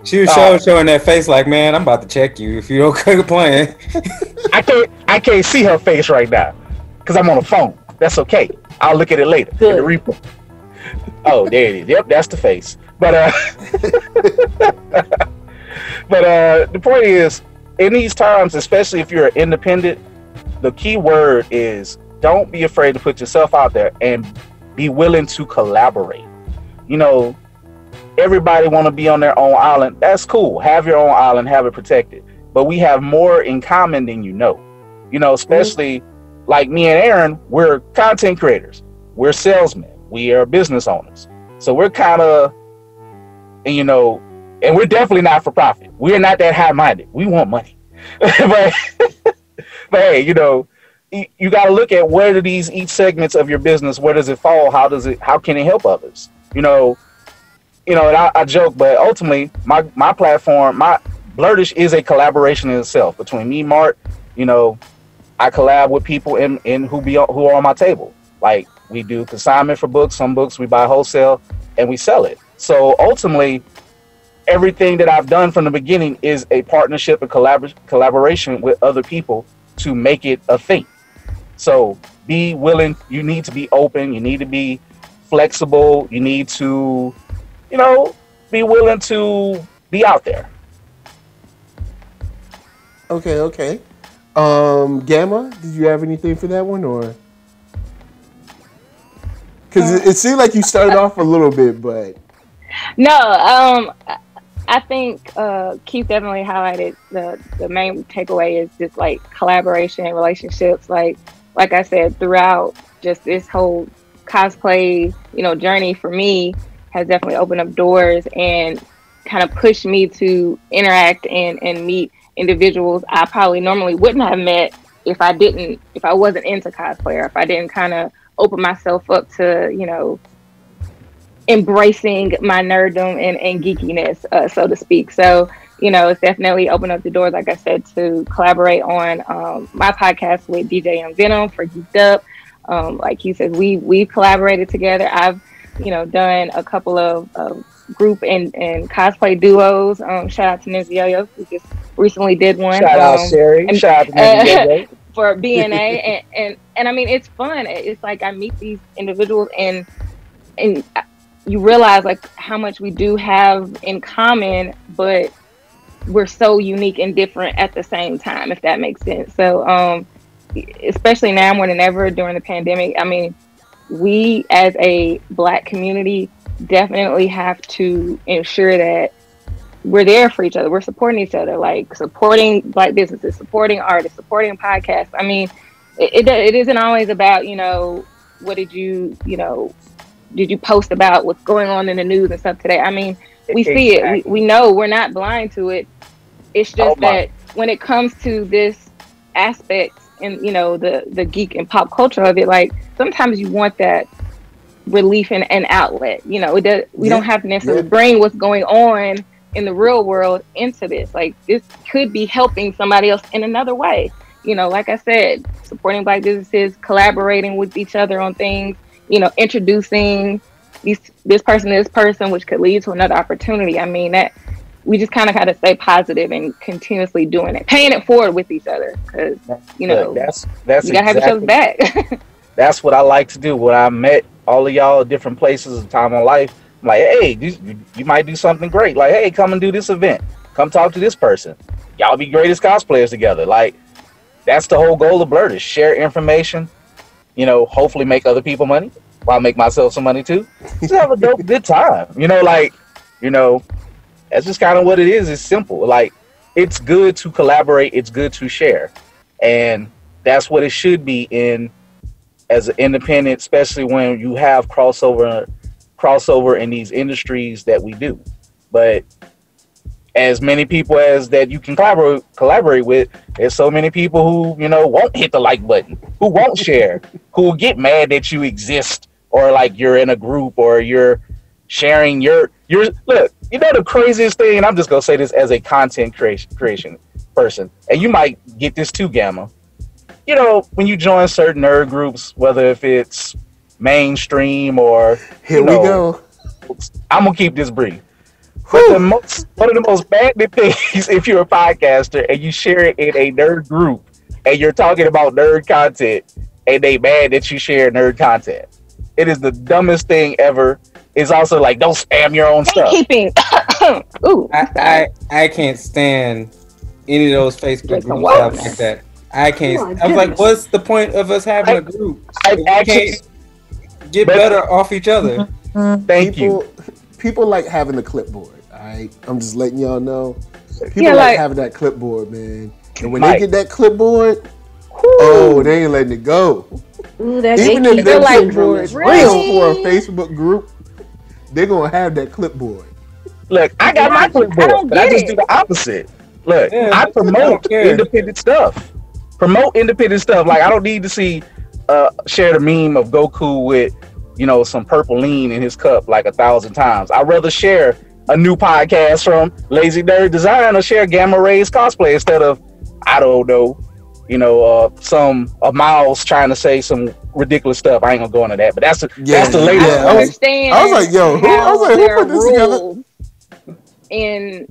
She was showing that face like, man, I'm about to check you if you don't quit playing. I can't see her face right now because I'm on the phone. That's okay. I'll look at it later. Good. In the replay. Oh, there it is. Yep, that's the face. But the point is, in these times, especially if you're independent, the key word is don't be afraid to put yourself out there and be willing to collaborate. Everybody want to be on their own island. That's cool. Have your own island, have it protected. But we have more in common than especially like me and Aaron, we're content creators. We're salesmen. We are business owners. So we're kind of, and we're definitely not for profit. We're not that high-minded. We want money. but hey, you got to look at where do each segments of your business, where does it fall? How can it help others? And I joke, but ultimately my platform, my Blerdish is a collaboration in itself between me, Mark. I collab with people in who are on my table. Like, we do consignment for books. Some books we buy wholesale and we sell it. So ultimately, everything that I've done from the beginning is a partnership and collaboration with other people to make it a thing. So be willing. You need to be open. You need to be flexible. You need to, be willing to be out there. Okay. Gamma, did you have anything for that one, or? Because it seemed like you started off a little bit, but No, I think Keith definitely highlighted the main takeaway is just like collaboration and relationships. Like I said, throughout just this whole cosplay, journey for me has definitely opened up doors and kind of pushed me to interact and meet individuals I probably normally wouldn't have met if I wasn't into cosplay, or if I didn't kind of open myself up to, embracing my nerddom and geekiness, so to speak. So, it's definitely opened up the doors, like I said, to collaborate on my podcast with DJ and Venom for Geeked Up. Like he said, we've collaborated together. I've, done a couple of group and cosplay duos. Shout out to Ms. Yo-Yo, who just recently did one. Shout out Sherry. Shout out to Ms. Yo-Yo. For BNA. and I mean, it's fun. It's like I meet these individuals and you realize like how much we do have in common, but we're so unique and different at the same time, if that makes sense. So especially now more than ever during the pandemic, I mean, we as a Black community definitely have to ensure that we're there for each other. We're supporting each other, like supporting Black businesses, supporting artists, supporting podcasts. I mean, it isn't always about, what did you post about what's going on in the news and stuff today. I mean, we see it. We know, we're not blind to it. It's just that when it comes to this aspect and, the geek and pop culture of it, like, sometimes you want that relief and outlet. We don't have to necessarily bring what's going on in the real world into this. Like, this could be helping somebody else in another way. Like I said, supporting Black businesses, collaborating with each other on things, introducing this person to this person, which could lead to another opportunity. I mean, that we just kind of got to stay positive and continuously doing it, paying it forward with each other, because that's you gotta have each other's back. That's what I like to do. When I met all of y'all at different places and time in life, I'm like, hey, you might do something great. Like, hey, come and do this event. Come talk to this person. Y'all be greatest cosplayers together. Like, that's the whole goal of Blerd-ish. Share information, hopefully make other people money while I make myself some money too. Just have a dope good time. That's just kind of what it is. It's simple. Like, it's good to collaborate. It's good to share. And that's what it should be as an independent, especially when you have crossover in these industries that we do. But as many people as that you can collaborate with, there's so many people who, won't hit the like button, who won't share, who will get mad that you exist, or like you're in a group, or you're sharing your look, the craziest thing, and I'm just gonna say this as a content creation person, and you might get this too, Gamma. When you join certain nerd groups, whether if it's mainstream or here we go. I'm gonna keep this brief. But one of the most magnet things, if you're a podcaster and you share it in a nerd group and you're talking about nerd content and they mad that you share nerd content, it is the dumbest thing ever. It's also like, don't spam your own stuff. Ooh, I can't stand any of those Facebook groups stuff like that. I can't. I was like, what's the point of us having a group? I can't get better off each other. Thank you. People like having the clipboard. All right, I'm just letting y'all know. People like having that clipboard, man. And when they get that clipboard, they ain't letting it go. Ooh, that even if their clipboard is really? for a Facebook group, they're gonna have that clipboard. Look, I got my clipboard, but I just do the opposite. Look, I promote independent stuff. Like, I don't need to see share the meme of Goku with some purple lean in his cup like 1,000 times. I'd rather share a new podcast from Lazy Nerd Design or share Gamma Ray's cosplay instead of, I don't know, some Miles trying to say some ridiculous stuff. I ain't gonna go into that, but that's the latest. I understand. I was like, yo, who put this together? And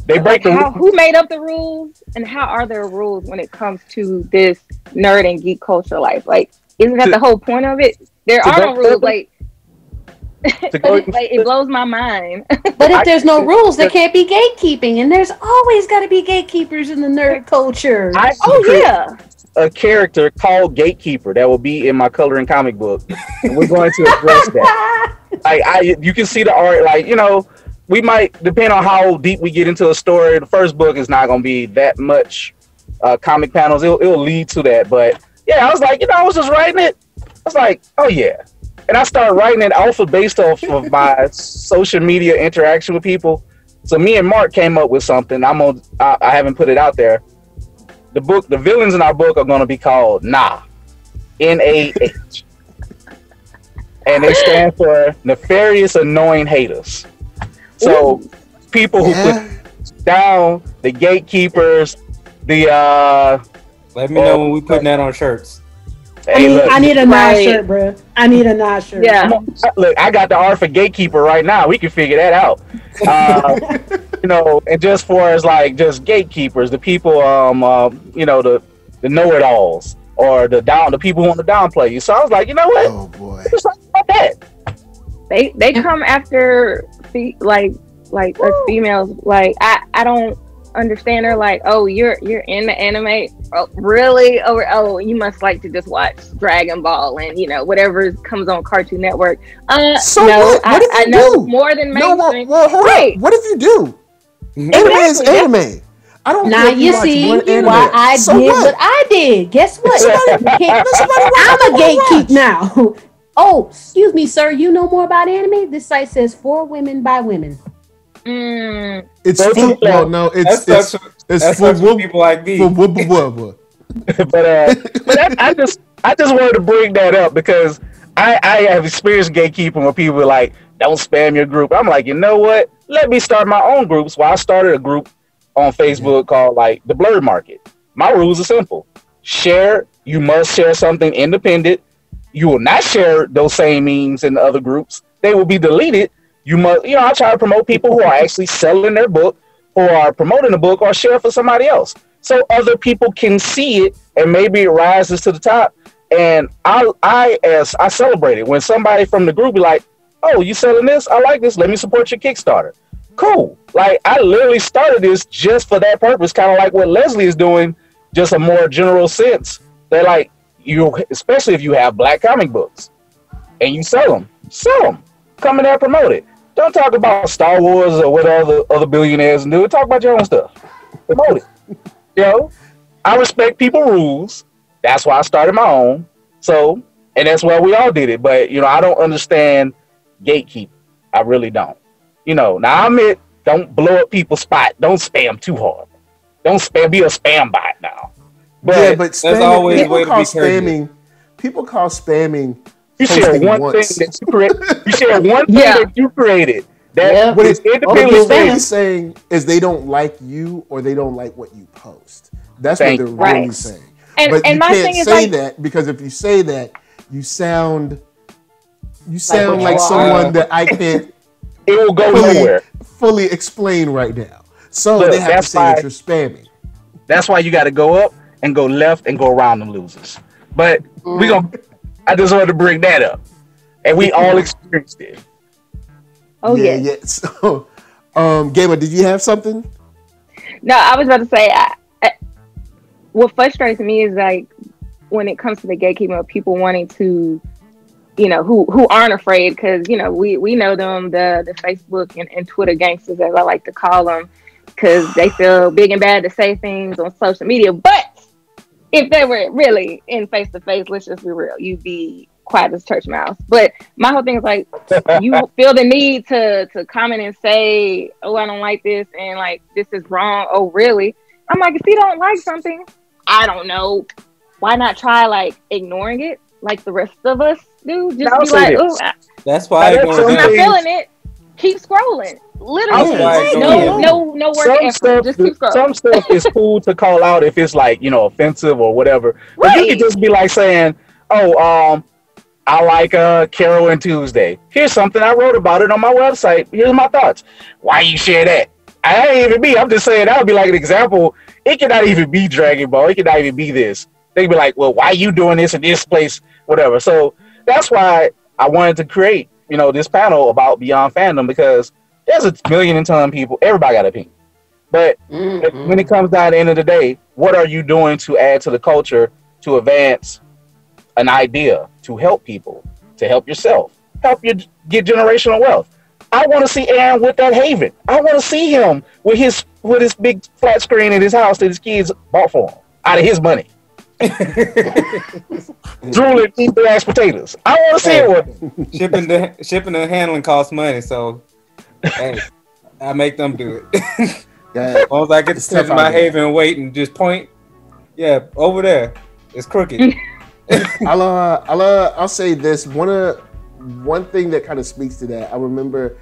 they break who made up the rules, and how are there rules when it comes to this nerd and geek culture life? Like, isn't that the whole point of it? There are no rules. Like, it blows my mind. But if there's no rules, there can't be gatekeeping, and there's always got to be gatekeepers in the nerd culture. A character called Gatekeeper that will be in my coloring comic book, and we're going to address that. You can see the art. Like, we might, depend on how deep we get into a story. The first book is not going to be that much comic panels. It'll lead to that, but yeah, I was like, I was just writing it. I was like, oh yeah. And I started writing it based off of my social media interaction with people. So me and Mark came up with something. I haven't put it out there. The villains in our book are going to be called NAH. N-A-H. And they stand for Nefarious Annoying Haters. So people who put down the gatekeepers, let me know when we putting that on shirts. Hey, I need a NAH shirt, bro. I need a NAH shirt. Yeah. Look, I got the R for Gatekeeper right now. We can figure that out. And just for as like just gatekeepers, the people, the know-it-alls, or the people who want to downplay you. So I was like, you know what? Oh boy. Just like that. They come after like us females. Like, I don't understand. They're like, oh, you're in the anime. Oh, really? Oh, you must like to just watch Dragon Ball and whatever comes on Cartoon Network. So no, what if I you know do? more than mainstream. Well, hold on. What if you do? Anime is anime. I don't Now care if you watch see one anime. why I So did what? what I did. Guess what? I'm a gatekeep now. Oh, excuse me, sir. You know more about anime? This site says for women by women. It's full. Well, no, it's for people like me. But I just wanted to bring that up because I have experienced gatekeeping where people are like, don't spam your group. I'm like, you know what? Let me start my own groups. Well, I started a group on Facebook called like the Blerd Market. My rules are simple. Share, you must share something independent. You will not share those same memes in the other groups. They will be deleted. You must, I try to promote people who are actually selling their book, who are promoting the book, or share for somebody else. So other people can see it and maybe it rises to the top. And I celebrate it when somebody from the group be like, oh, you selling this? I like this. Let me support your Kickstarter. Cool. Like, I literally started this just for that purpose, kind of like what Leslie is doing, just a more general sense. That, like, especially if you have black comic books and you sell them. Come in there and promote it. Don't talk about Star Wars or what other billionaires do. Talk about your own stuff. Promote it. I respect people's rules. That's why I started my own. So, and that's why we all did it. But, I don't understand gatekeeping. I really don't. Now I admit, don't blow up people's spot. Don't spam too hard. Don't be a spam bot now. But that's always people call spamming. People call spamming. You share one thing that you create. You share one thing that you created. What is independently saying is they don't like you or they don't like what you post. That's what they're really saying. But you can't say that because if you say that, you sound like someone that I can't. It will go nowhere. Fully explain right now. So they have to say that you're spamming. That's why you got to go up and go left and go around them losers. But I just wanted to bring that up, and we all experienced it. Oh yeah. Yeah. So, Gamer, did you have something? No, I was about to say. What frustrates me is like when it comes to the gatekeeping of people wanting to, who aren't afraid because we know them, the Facebook and Twitter gangsters, as I like to call them, because they feel big and bad to say things on social media. But if they were really in face to face, let's just be real, you'd be quiet as church mouse. But my whole thing is like, you feel the need to comment and say, oh, I don't like this, and like this is wrong. Oh, really? I'm like, if you don't like something, I don't know, why not try like ignoring it like the rest of us do? Just be like, oh, that's why I'm not feeling it. Keep scrolling. Literally, no work effort. Just keep scrolling. Some stuff is cool to call out if it's like offensive or whatever. But you could just be like saying, oh, I like Carol and Tuesday. Here's something I wrote about it on my website. Here's my thoughts. Why you share that? I ain't even be. I'm just saying that would be like an example. It cannot even be Dragon Ball. It cannot even be this. They'd be like, well, why you doing this in this place? Whatever. So that's why I wanted to create, this panel about Beyond Fandom, because there's a million and ton of people. Everybody got an opinion. But when it comes down to the end of the day, what are you doing to add to the culture, to advance an idea, to help people, to help yourself, help you get generational wealth? I want to see Aaron with that Haven. I want to see him with his big flat screen in his house that his kids bought for him out of his money. Drooling, eat the mashed potatoes. I want to see it with him. Shipping and handling costs money, so hey, I make them do it. As long as I get to sit in my Haven and wait and just point, over there, it's crooked. I'll say this. One thing that kind of speaks to that, I remember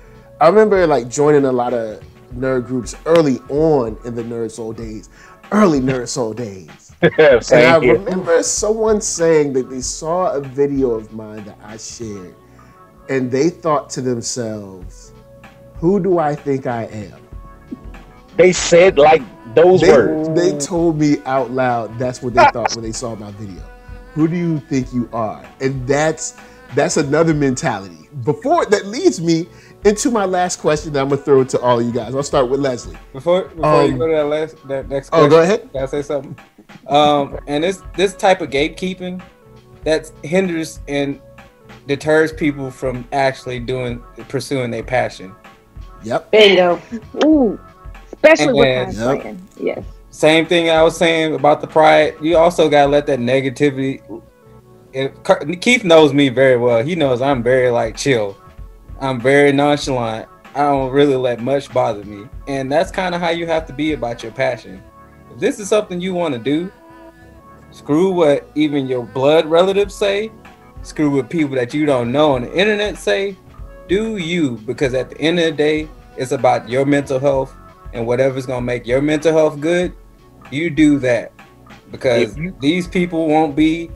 like joining a lot of nerd groups early on in the NERDSoul days. And I remember someone saying that they saw a video of mine that I shared, and they thought to themselves, who do I think I am? They said like those words. They told me out loud that's what they thought when they saw my video. Who do you think you are? And that's another mentality. That leads me into my last question that I'm gonna throw to all of you guys. I'll start with Leslie. Before you go to that next question, go ahead. Can I say something? And this type of gatekeeping that hinders and deters people from actually pursuing their passion. Yep. Bingo. Ooh, especially with And- cosplaying. Yes. Same thing I was saying about the pride. You also gotta let that negativity. Keith knows me very well. He knows I'm very like chill. I'm very nonchalant. I don't really let much bother me, and that's kind of how you have to be about your passion. If this is something you want to do, screw what even your blood relatives say. Screw what people that you don't know on the internet say. Do you, because at the end of the day, it's about your mental health, and whatever's gonna make your mental health good, you do that. Because these people won't be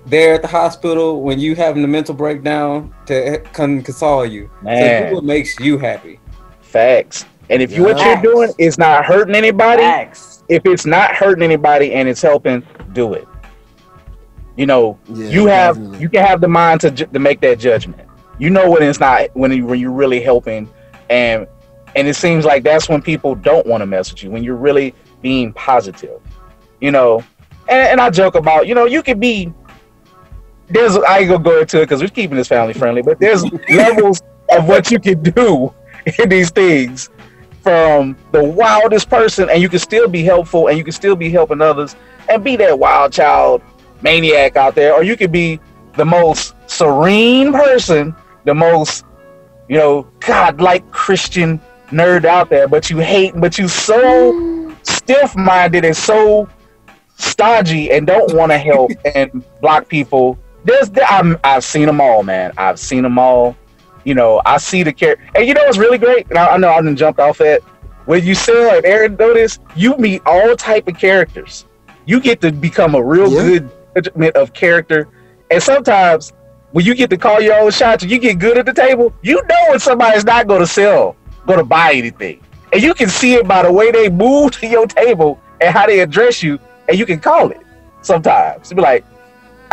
there at the hospital when you having a mental breakdown to come console you. Man. So do what makes you happy. Facts. And if what you're doing is not hurting anybody, if it's not hurting anybody and it's helping, do it. You know, you can have the mind to make that judgment. You know when it's not, when you're really helping, and it seems like that's when people don't want to mess with you, when you're really being positive. You know, and I joke about, you know, you could be, I ain't gonna go into it because we're keeping this family friendly, but there's levels of what you can do in these things, from the wildest person, and you can still be helpful, and you can still be helping others and be that wild child maniac out there, or you could be the most serene person, the most, you know, God-like Christian nerd out there, but you so stiff-minded and so stodgy and don't want to help and block people. I've seen them all, man. I've seen them all. You know, I see the character, and you know what's really great? And I know I didn't jump off that. When you sell, and Aaron noticed, you meet all type of characters. You get to become a real good judgment of character, and sometimes when you get to call your own shots, and you get good at the table, you know when somebody's not going to buy anything, and you can see it by the way they move to your table and how they address you, and you can call it. Sometimes you be like.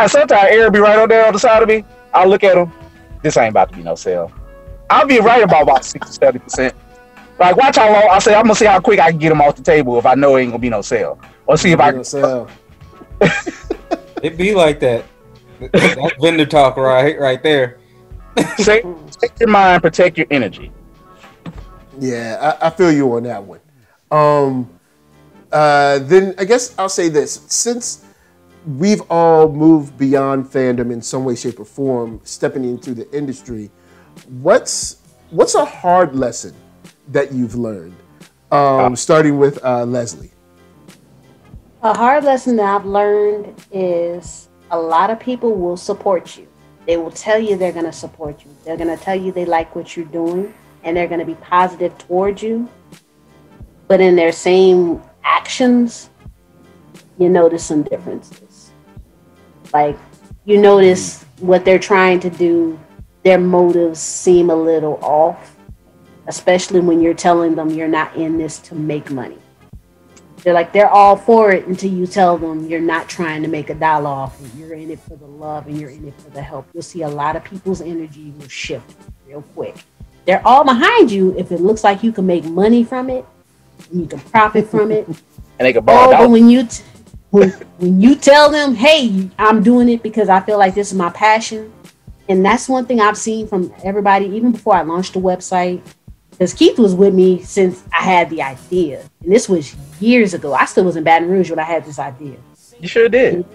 Sometimes Aaron be right on there on the side of me. I'll look at him. This ain't about to be no sale. I'll be right about 60-70%. Like, watch how long. I say I'm gonna see how quick I can get him off the table if I know it ain't gonna be no sale, or see if I can sell. It be like that. That's vendor talk right there. Say, protect your mind, protect your energy. Yeah, I feel you on that one. Then I guess I'll say this: since we've all moved beyond fandom in some way, shape, or form, stepping into the industry, what's a hard lesson that you've learned? Starting with Leslie. A hard lesson that I've learned is a lot of people will support you. They will tell you they're going to support you. They're going to tell you they like what you're doing, and they're going to be positive towards you. But in their same actions, you notice some differences. Like, you notice what they're trying to do, their motives seem a little off, especially when you're telling them you're not in this to make money. They're all for it until you tell them you're not trying to make $1 off, and you're in it for the love and you're in it for the help. You'll see a lot of people's energy will shift real quick. They're all behind you if it looks like you can make money from it, and you can profit from it. And they can borrow but when you tell them, hey, I'm doing it because I feel like this is my passion. And that's one thing I've seen from everybody, even before I launched the website, because Keith was with me since I had the idea. And this was years ago. I still was in Baton Rouge when I had this idea. You sure did.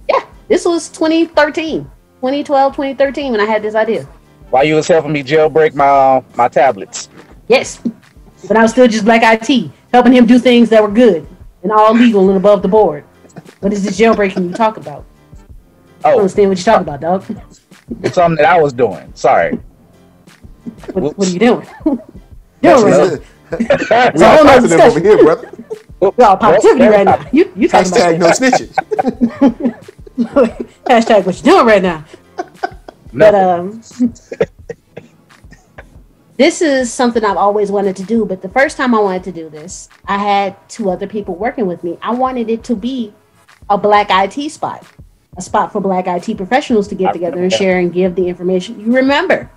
Yeah, this was 2013, 2012, 2013 when I had this idea. While you was helping me jailbreak my tablets. Yes, but I was still just Black IT, helping him do things that were good and all legal and above the board. What is this jailbreaking you talk about? I don't understand what you're talking about, dog. It's something that I was doing. Sorry. What are you doing? It's a whole nother discussion over here, brother. We're all positivity right now. You talking hashtag about no snitching. Hashtag what you doing right now. But this is something I've always wanted to do. But the first time I wanted to do this, I had 2 other people working with me. I wanted it to be a Black IT spot, a spot for Black IT professionals to get together and share and give the information. You remember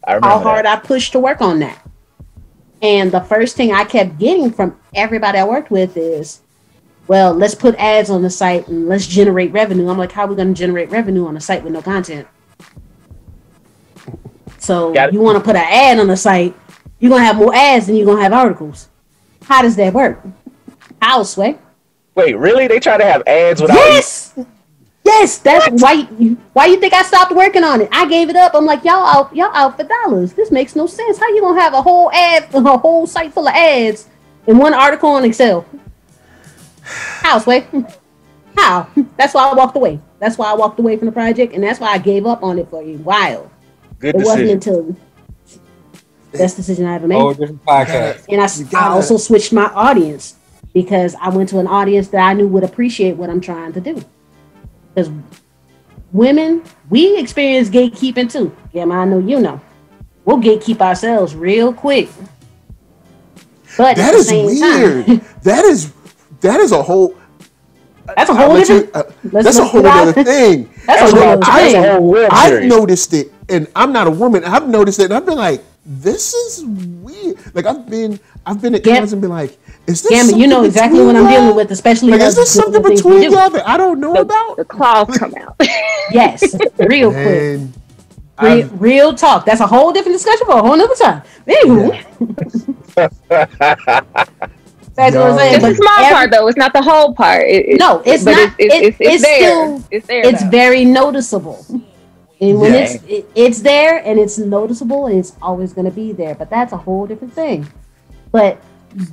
how hard I pushed to work on that. And the first thing I kept getting from everybody I worked with is, well, let's put ads on the site and let's generate revenue. I'm like, how are we going to generate revenue on a site with no content? So you want to put an ad on the site, you're going to have more ads than you're going to have articles. How does that work? How, Sway? Wait, really? They try to have ads without Yes! Yes, that's why you think I stopped working on it. I gave it up. I'm like, y'all out for dollars. This makes no sense. How you gonna have a whole site full of ads in one article on Excel? How, Sway? How? That's why I walked away. That's why I walked away from the project, and that's why I gave up on it for a while. Good it decision. wasn't until best decision I ever made. Oh, different podcast. And I also switched my audience because I went to an audience that I knew would appreciate what I'm trying to do. Because women, we experience gatekeeping too. Yeah, I know you know. We'll gatekeep ourselves real quick. But that is weird. that is a whole. That's a whole different. That's a whole other thing. That's a whole thing. I've noticed it, and I'm not a woman. I've noticed it, and I've been like, "This is weird." Like I've been at cons and been like, "Is this?" Gamma, you know exactly what I'm dealing with, especially. Like, is there something between y'all that I don't know about? The claws come out. Yes, real quick. Real talk. That's a whole different discussion for a whole nother time. Anywho. That's what I'm saying. It's a small part, though. It's not the whole part. It's not. It's there. It's there. It's very noticeable. And when it's there and it's noticeable, and it's always going to be there. But that's a whole different thing. But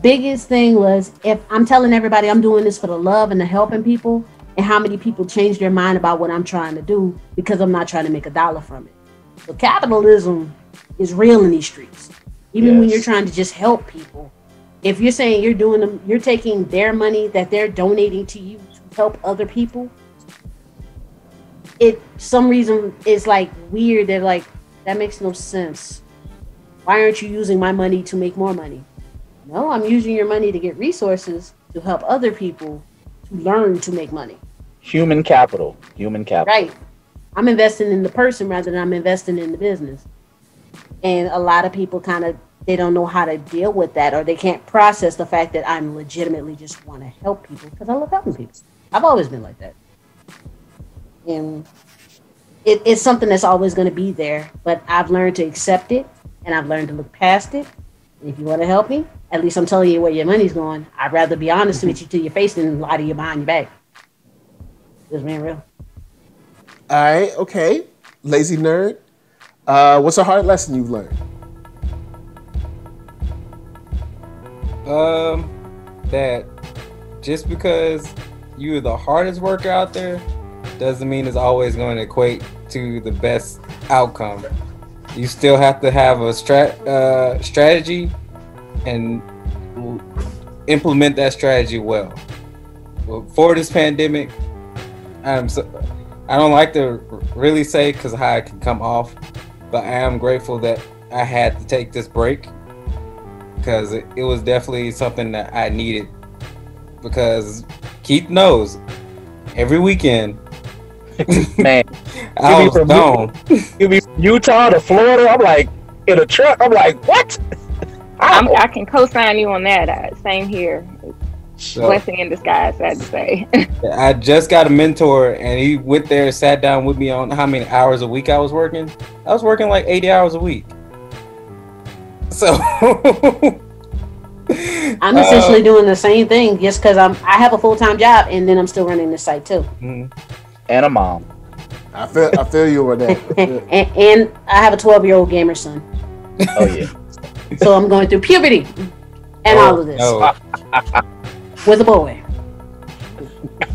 biggest thing was, if I'm telling everybody I'm doing this for the love and the helping people, and how many people change their mind about what I'm trying to do because I'm not trying to make a dollar from it. So capitalism is real in these streets. Even when you're trying to just help people. If you're saying you're taking their money that they're donating to you to help other people, some reason is like weird. They're like, that makes no sense. Why aren't you using my money to make more money? No, I'm using your money to get resources to help other people to learn to make money. Human capital. Right. I'm investing in the person rather than I'm investing in the business. And a lot of people they don't know how to deal with that, or they can't process the fact that I'm legitimately just want to help people because I love helping people. I've always been like that. And it's something that's always going to be there, but I've learned to accept it and I've learned to look past it. And if you want to help me, at least I'm telling you where your money's going. I'd rather be honest with you to your face than lie to you behind your back. Just being real. All right, okay. Lazy nerd. What's a hard lesson you've learned? That just because you're the hardest worker out there doesn't mean it's always going to equate to the best outcome. You still have to have a strategy and implement that strategy well. For this pandemic, I don't like to really say because how it can come off, but I am grateful that I had to take this break because it was definitely something that I needed. Because Keith knows, every weekend, man, I was gone. You be from Utah to Florida. I'm like in a truck. I'm like, what? I can co-sign you on that. Same here. Blessing in disguise, I had to say. I just got a mentor, and he went there and sat down with me on how many hours a week I was working. I was working like 80 hours a week. So I'm essentially doing the same thing, just because I have a full-time job, and then I'm still running this site too. Mm-hmm. And a mom. I feel you on that. and I have a 12-year-old gamer son. Oh yeah. So I'm going through puberty and all of this. With a boy.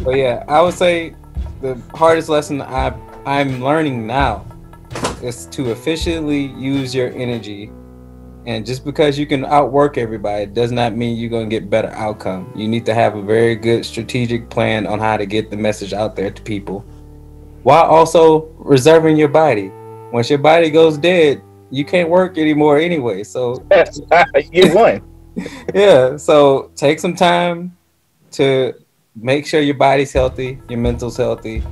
But yeah, I would say the hardest lesson I'm learning now is to efficiently use your energy. And just because you can outwork everybody does not mean you're going to get better outcome. You need to have a very good strategic plan on how to get the message out there to people, while also reserving your body. Once your body goes dead, you can't work anymore anyway. So you won. Yeah, so take some time to make sure your body's healthy, your mental's healthy,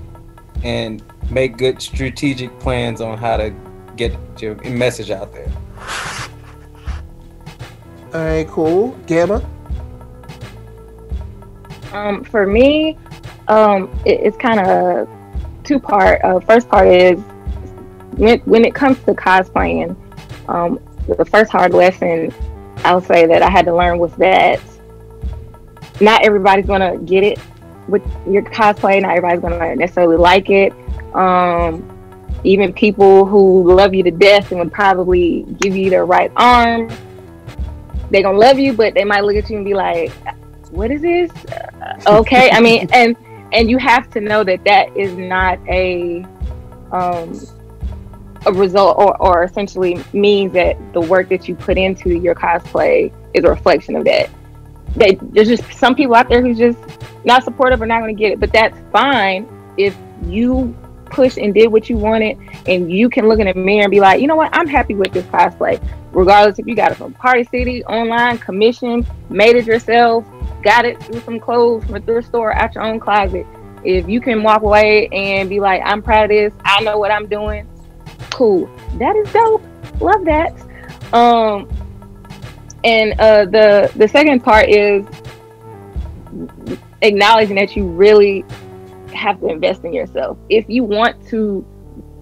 and make good strategic plans on how to get your message out there. All right, cool. Gamma? For me, it's kind of two-part. First part is when it comes to cosplaying, the first hard lesson I would say that I had to learn was that not everybody's gonna get it with your cosplay. Not everybody's gonna necessarily like it. Even people who love you to death and would probably give you their right arm, they're gonna love you, but they might look at you and be like, what is this? Okay. I mean, and you have to know that that is not a result or essentially means that the work that you put into your cosplay is a reflection of that. There's just some people out there who's just not supportive or not going to get it, but that's fine if you pushed and did what you wanted, and you can look in the mirror and be like, you know what, I'm happy with this cosplay, regardless if you got it from Party City, online, commission, made it yourself, got it through some clothes from a thrift store, out your own closet. If you can walk away and be like, I'm proud of this, I know what I'm doing, cool, that is dope, love that. And the second part is acknowledging that you really have to invest in yourself. If you want to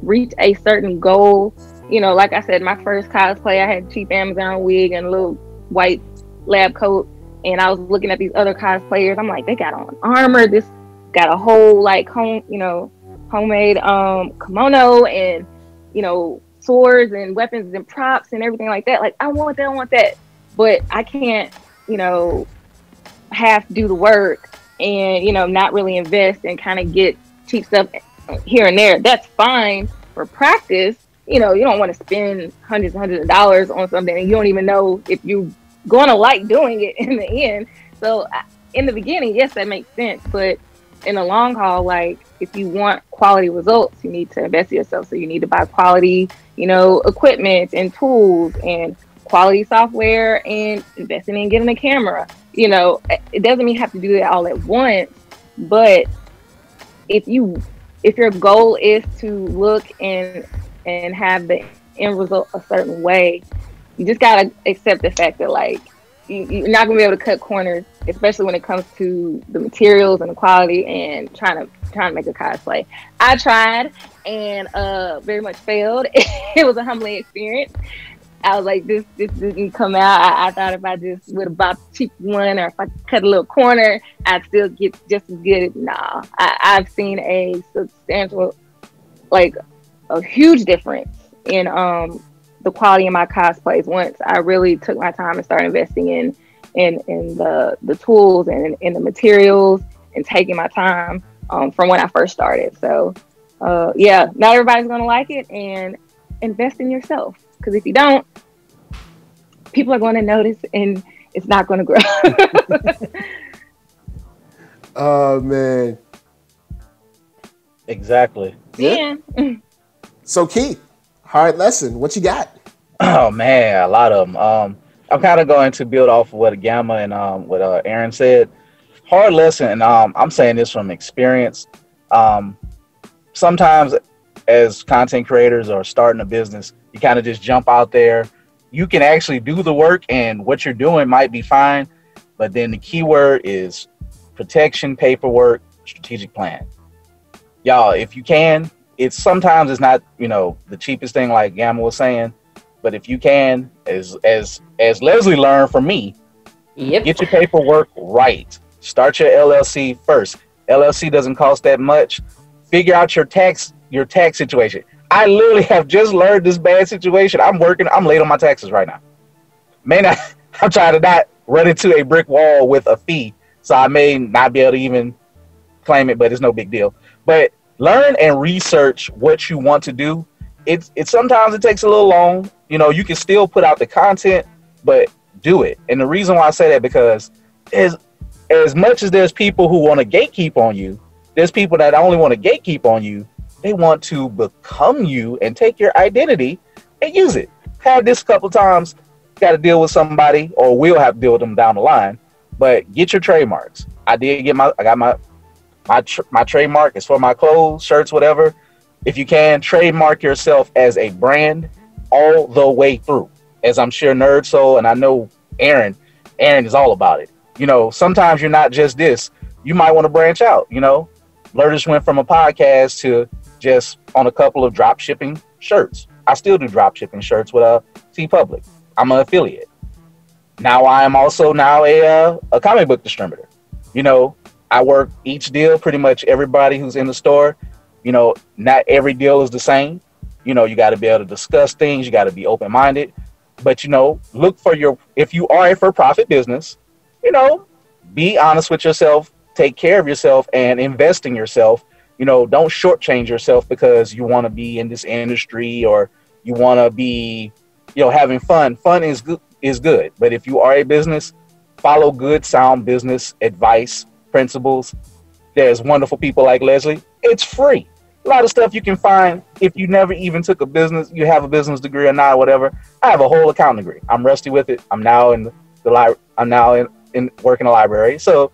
reach a certain goal, you know, like I said, my first cosplay, I had a cheap Amazon wig and a little white lab coat, and I was looking at these other cosplayers. I'm like, they got on armor, this got a whole like homemade kimono, and you know, swords and weapons and props and everything like that. Like, I want that, but I can't, you know, half do the work and, you know, not really invest and kind of get cheap stuff here and there. That's fine for practice. You know, you don't want to spend hundreds of dollars on something and you don't even know if you're going to like doing it in the end. So in the beginning, yes, that makes sense. But in the long haul, like, if you want quality results, you need to invest in yourself. So you need to buy quality, you know, equipment and tools and quality software, and investing in getting a camera. You know, it doesn't mean you have to do that all at once, but if your goal is to look and have the end result a certain way, you just gotta accept the fact that, like, you're not gonna be able to cut corners, especially when it comes to the materials and the quality and trying to make a cosplay. I tried and very much failed. It was a humbling experience. I was like, this didn't come out. I thought if I just would have bought the cheap one, or if I cut a little corner, I'd still get just as good. Nah, I've seen a substantial, like a huge difference in the quality of my cosplays once I really took my time and started investing in the tools and in the materials and taking my time from when I first started. So yeah, not everybody's gonna like it, and invest in yourself. Because if you don't, people are going to notice and it's not going to grow. Oh, man. Exactly. Yeah. So, Keith, hard lesson. What you got? Oh, man, a lot of them. I'm kind of going to build off of what Gamma and what Aaron said. Hard lesson, and I'm saying this from experience. Sometimes as content creators or starting a business, you kind of just jump out there. You can actually do the work, and what you're doing might be fine, but then the key word is protection, paperwork, strategic plan. Y'all, if you can, sometimes it's not, you know, the cheapest thing, like Gamma was saying, but if you can, as Leslie learned from me, get your paperwork right. Start your LLC first. LLC doesn't cost that much. Figure out your tax situation. I literally have just learned this bad situation. I'm late on my taxes right now. I'm trying to not run into a brick wall with a fee, so I may not be able to even claim it, but it's no big deal. But learn and research what you want to do. It's sometimes it takes a little long. You know, you can still put out the content, but do it. And the reason why I say that, because as much as there's people who want to gatekeep on you, there's people that only want to gatekeep on you. They want to become you and take your identity and use it. Had this a couple times, got to deal with somebody, or will have to deal with them down the line. But get your trademarks. I got my trademark. It's for my clothes, shirts, whatever. If you can, trademark yourself as a brand all the way through. As I'm sure NERDSoul, and I know Aaron is all about it. You know, sometimes you're not just this. You might want to branch out, you know. Blerdish went from a podcast to just on a couple of drop shipping shirts. I still do drop shipping shirts with TeePublic. I'm an affiliate. Now I am also a comic book distributor. You know, I work each deal, pretty much everybody who's in the store, you know, not every deal is the same. You know, you got to be able to discuss things. You got to be open-minded. But, you know, look for if you are a for-profit business, you know, be honest with yourself, take care of yourself, and invest in yourself. You know, don't shortchange yourself because you want to be in this industry or you want to be, you know, having fun. Fun is good. But if you are a business, follow good, sound business advice, principles. There's wonderful people like Leslie. It's free. A lot of stuff you can find if you never even took a business, you have a business degree or not, or whatever. I have a whole accounting degree. I'm rusty with it. I'm now in working in a library. So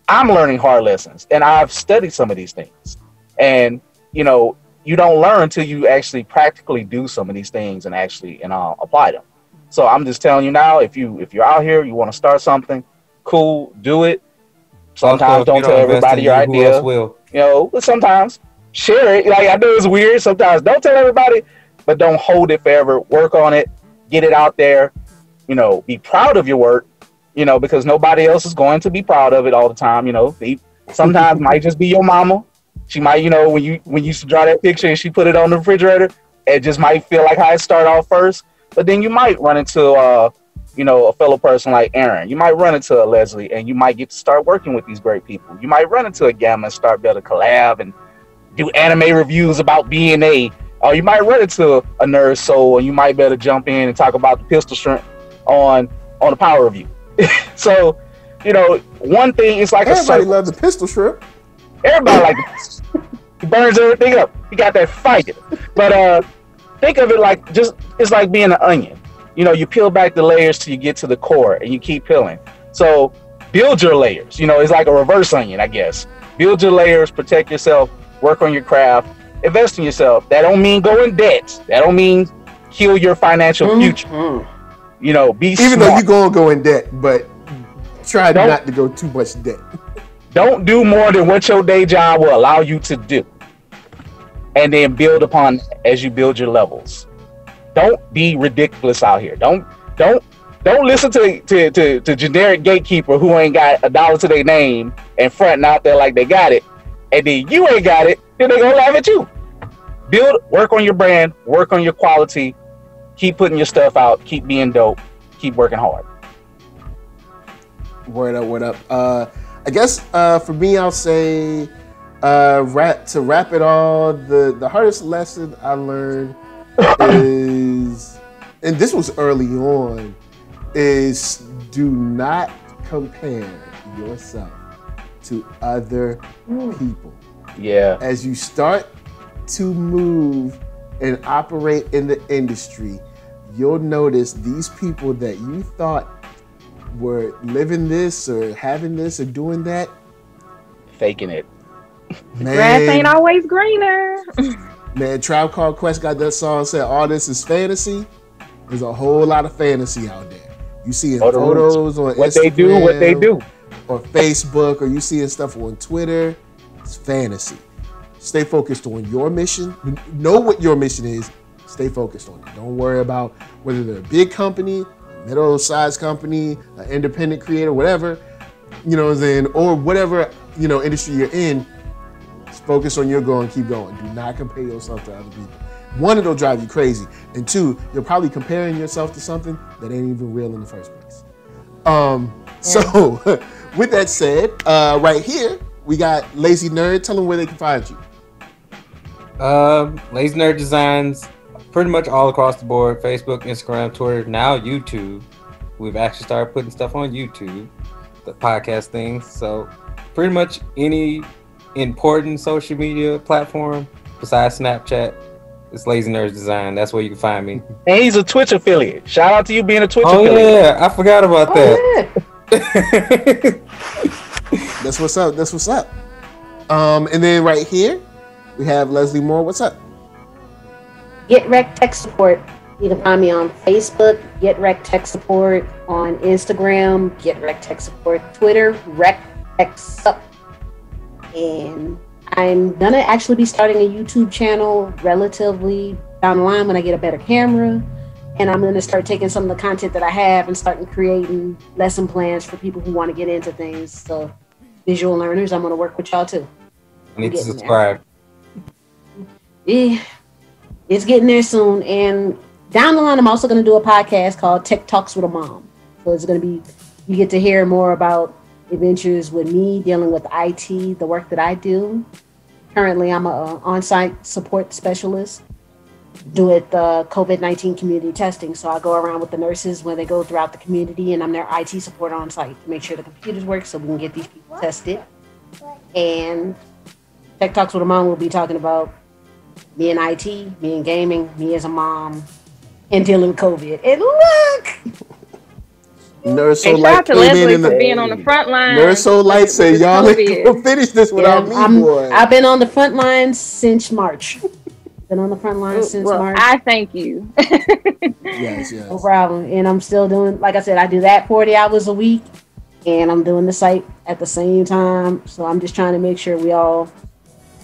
I'm learning hard lessons, and I've studied some of these things. And, you know, you don't learn until you actually practically do some of these things and actually apply them. So I'm just telling you now, if you're out here, you want to start something, cool, do it. Sometimes don't tell everybody your idea. Who else will? You know, sometimes share it. Like, I know it's weird. Sometimes don't tell everybody, but don't hold it forever. Work on it. Get it out there. You know, be proud of your work, you know, because nobody else is going to be proud of it all the time. You know, sometimes might just be your mama. She might, you know, when you used to draw that picture and she put it on the refrigerator, it just might feel like how it started off first. But then you might run into, you know, a fellow person like Aaron. You might run into a Leslie, and you might get to start working with these great people. You might run into a Gamma and start building a collab and do anime reviews about BNA. Or you might run into a NERDSoul, and you might better jump in and talk about the pistol shrimp on a power review. So, you know, one thing is like everybody loves the pistol shrimp. Everybody like it. He burns everything up. He got that fire. But think of it like it's like being an onion. You know, you peel back the layers till you get to the core, and you keep peeling. So build your layers. You know, it's like a reverse onion, I guess. Build your layers, protect yourself, work on your craft, invest in yourself. That don't mean go in debt. That don't mean kill your financial future. You know, be even smart. Though you're gonna go in debt, but try not to go too much debt. Don't do more than what your day job will allow you to do, and then build upon as you build your levels. Don't be ridiculous out here. Don't listen to generic gatekeeper who ain't got $1 to their name and fronting out there like they got it, and then you ain't got it. Then they gonna laugh at you. Work on your brand, work on your quality, keep putting your stuff out, keep being dope, keep working hard. Word up. I guess for me, I'll say to wrap it all, the hardest lesson I learned is, and this was early on, is do not compare yourself to other people. Yeah. As you start to move and operate in the industry, you'll notice these people that you thought were living this or having this or doing that, faking it. Man, grass ain't always greener. Man, Tribe Called Quest got that song said all this is fantasy. There's a whole lot of fantasy out there. You see photos on what Instagram, what they do, or Facebook, or you seeing stuff on Twitter. It's fantasy. Stay focused on your mission. Know what your mission is. Stay focused on it. Don't worry about whether they're a big company, middle-sized company, an independent creator, whatever, you know what I'm saying, or whatever, you know, industry you're in. Just focus on your goal and keep going. Do not compare yourself to other people. One, it'll drive you crazy, and two, you're probably comparing yourself to something that ain't even real in the first place. So, with that said, right here we got Lazy Nerd. Tell them where they can find you. Lazy Nerd Designs, pretty much all across the board. Facebook, Instagram, Twitter, now YouTube. We've actually started putting stuff on YouTube, the podcast things. So pretty much any important social media platform besides Snapchat, it's Lazy Nerds Design. That's where you can find me. And he's a Twitch affiliate. Shout out to you being a Twitch affiliate. Oh yeah, I forgot about that. Yeah. That's what's up. And then right here we have Leslie Moore. What's up? Get Rec Tech Support. You can find me on Facebook, Get Rec Tech Support, on Instagram, Get Rec Tech Support, Twitter, Rec Tech Sup. And I'm gonna actually be starting a YouTube channel relatively down the line when I get a better camera. And I'm gonna start taking some of the content that I have and starting creating lesson plans for people who want to get into things. So visual learners, I'm going to work with y'all too. I need to subscribe. Yeah, it's getting there soon. And down the line, I'm also going to do a podcast called Tech Talks with a Mom. So it's going to be, you get to hear more about adventures with me dealing with IT, the work that I do. Currently, I'm an on-site support specialist. Do it the COVID-19 community testing. So I go around with the nurses when they go throughout the community, and I'm their IT support on site to make sure the computers work so we can get these people tested. And Tech Talks with a Mom will be talking about me and IT, me and gaming, me as a mom, and dealing with COVID. And look! NERDSoulite shout out to Leslie for being on the front line. NERDSoulite say, y'all go finish this without me, boy. I've been on the front lines since March. Been on the front line since March. I thank you. Yes. No problem. And I'm still doing, like I said, I do that 40 hours a week, and I'm doing the site at the same time. So I'm just trying to make sure y'all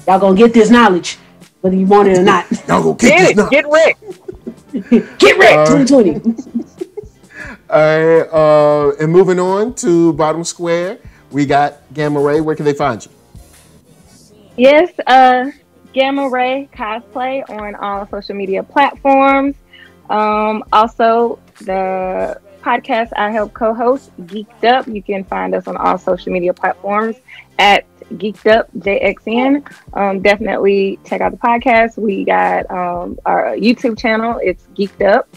gonna get this knowledge, whether you want it or not. Y'all gonna get this. Get wrecked. Get wrecked 2020. All right, and moving on to bottom square, we got Gamma Ray. Where can they find you? Yes, Gamma Ray Cosplay on all social media platforms. Also, the podcast I help co-host, Geeked Up. You can find us on all social media platforms at Geeked Up JXN. Definitely check out the podcast. We got our YouTube channel. It's Geeked Up.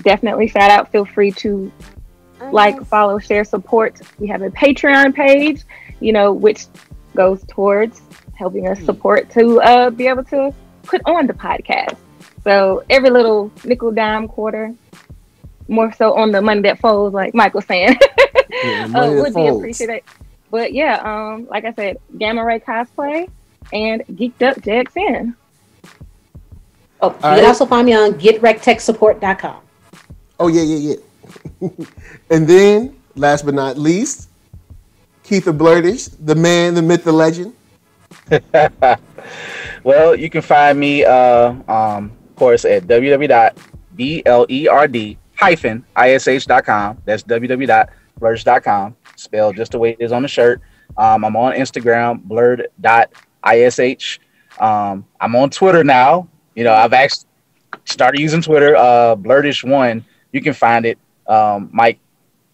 Definitely shout out. Feel free to like, follow, share, support. We have a Patreon page, which goes towards helping us support to be able to put on the podcast. So every little nickel, dime, quarter, more so on the money that folds, like Michael's saying, would be appreciated. But yeah, like I said, Gamma Ray Cosplay and Geeked Up JXN. Oh, you can also find me on getrectechsupport.com. Oh, yeah. And then, last but not least, Keith of Blerdish, the man, the myth, the legend. Well, you can find me, of course, at www.blerd-ish.com. That's www.blerdish.com, spelled just the way it is on the shirt. I'm on Instagram, blerd.ish. I'm on Twitter now. I've actually started using Twitter, Blerdish1. You can find it. Mike,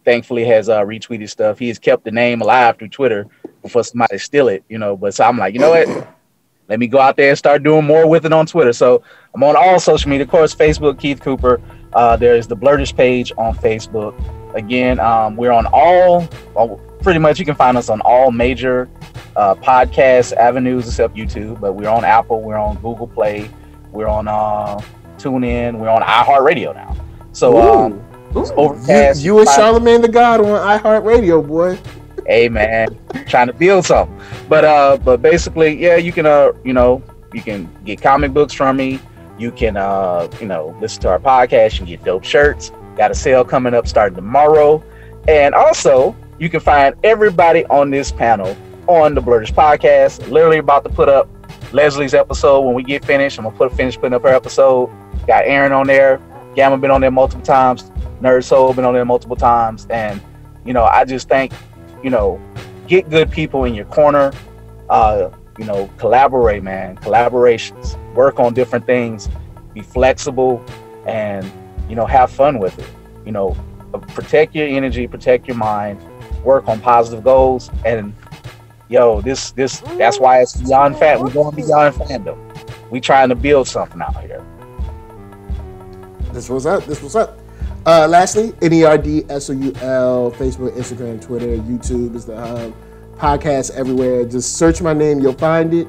thankfully, has retweeted stuff. He has kept the name alive through Twitter before somebody steal it, But so I'm like, you know what? Let me go out there and start doing more with it on Twitter. So I'm on all social media. Of course, Facebook, Keith Cooper. There's the Blerdish page on Facebook. Again, we're on pretty much you can find us on all major podcast avenues except YouTube. But we're on Apple. We're on Google Play. We're on TuneIn. We're on iHeartRadio now. So Overcast. You and Charlamagne the God on iHeartRadio, boy. Hey man, trying to build something. But basically, yeah, you can you can get comic books from me. You can listen to our podcast. You can get dope shirts. Got a sale coming up starting tomorrow. And also, you can find everybody on this panel on the Blerdish podcast. Literally about to put up Leslie's episode when we get finished. I'm gonna finish putting up her episode. Got Aaron on there. Gamma been on there multiple times. NERDSoul been on there multiple times. And, I just think, get good people in your corner. Collaborate, man. Collaborations. Work on different things. Be flexible and, have fun with it. Protect your energy, protect your mind, work on positive goals. And, that's why it's Beyond Fandom. We're going Beyond Fandom. We trying to build something out here. This was up. Lastly, NERDSoul, Facebook, Instagram, Twitter, YouTube is the hub. Podcast everywhere. Just search my name, you'll find it.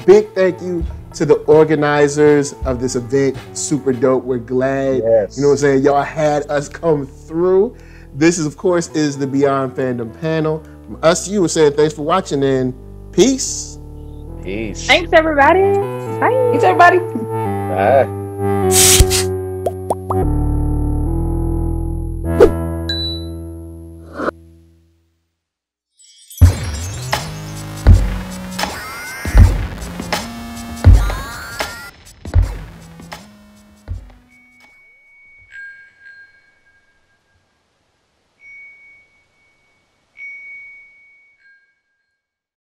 Big thank you to the organizers of this event. Super dope. We're glad. Yes. You know what I'm saying? Y'all had us come through. This is, of course, is the Beyond Fandom Panel. From us to you, we're saying thanks for watching and peace. Peace. Thanks, everybody. Bye. Thanks, everybody. Bye.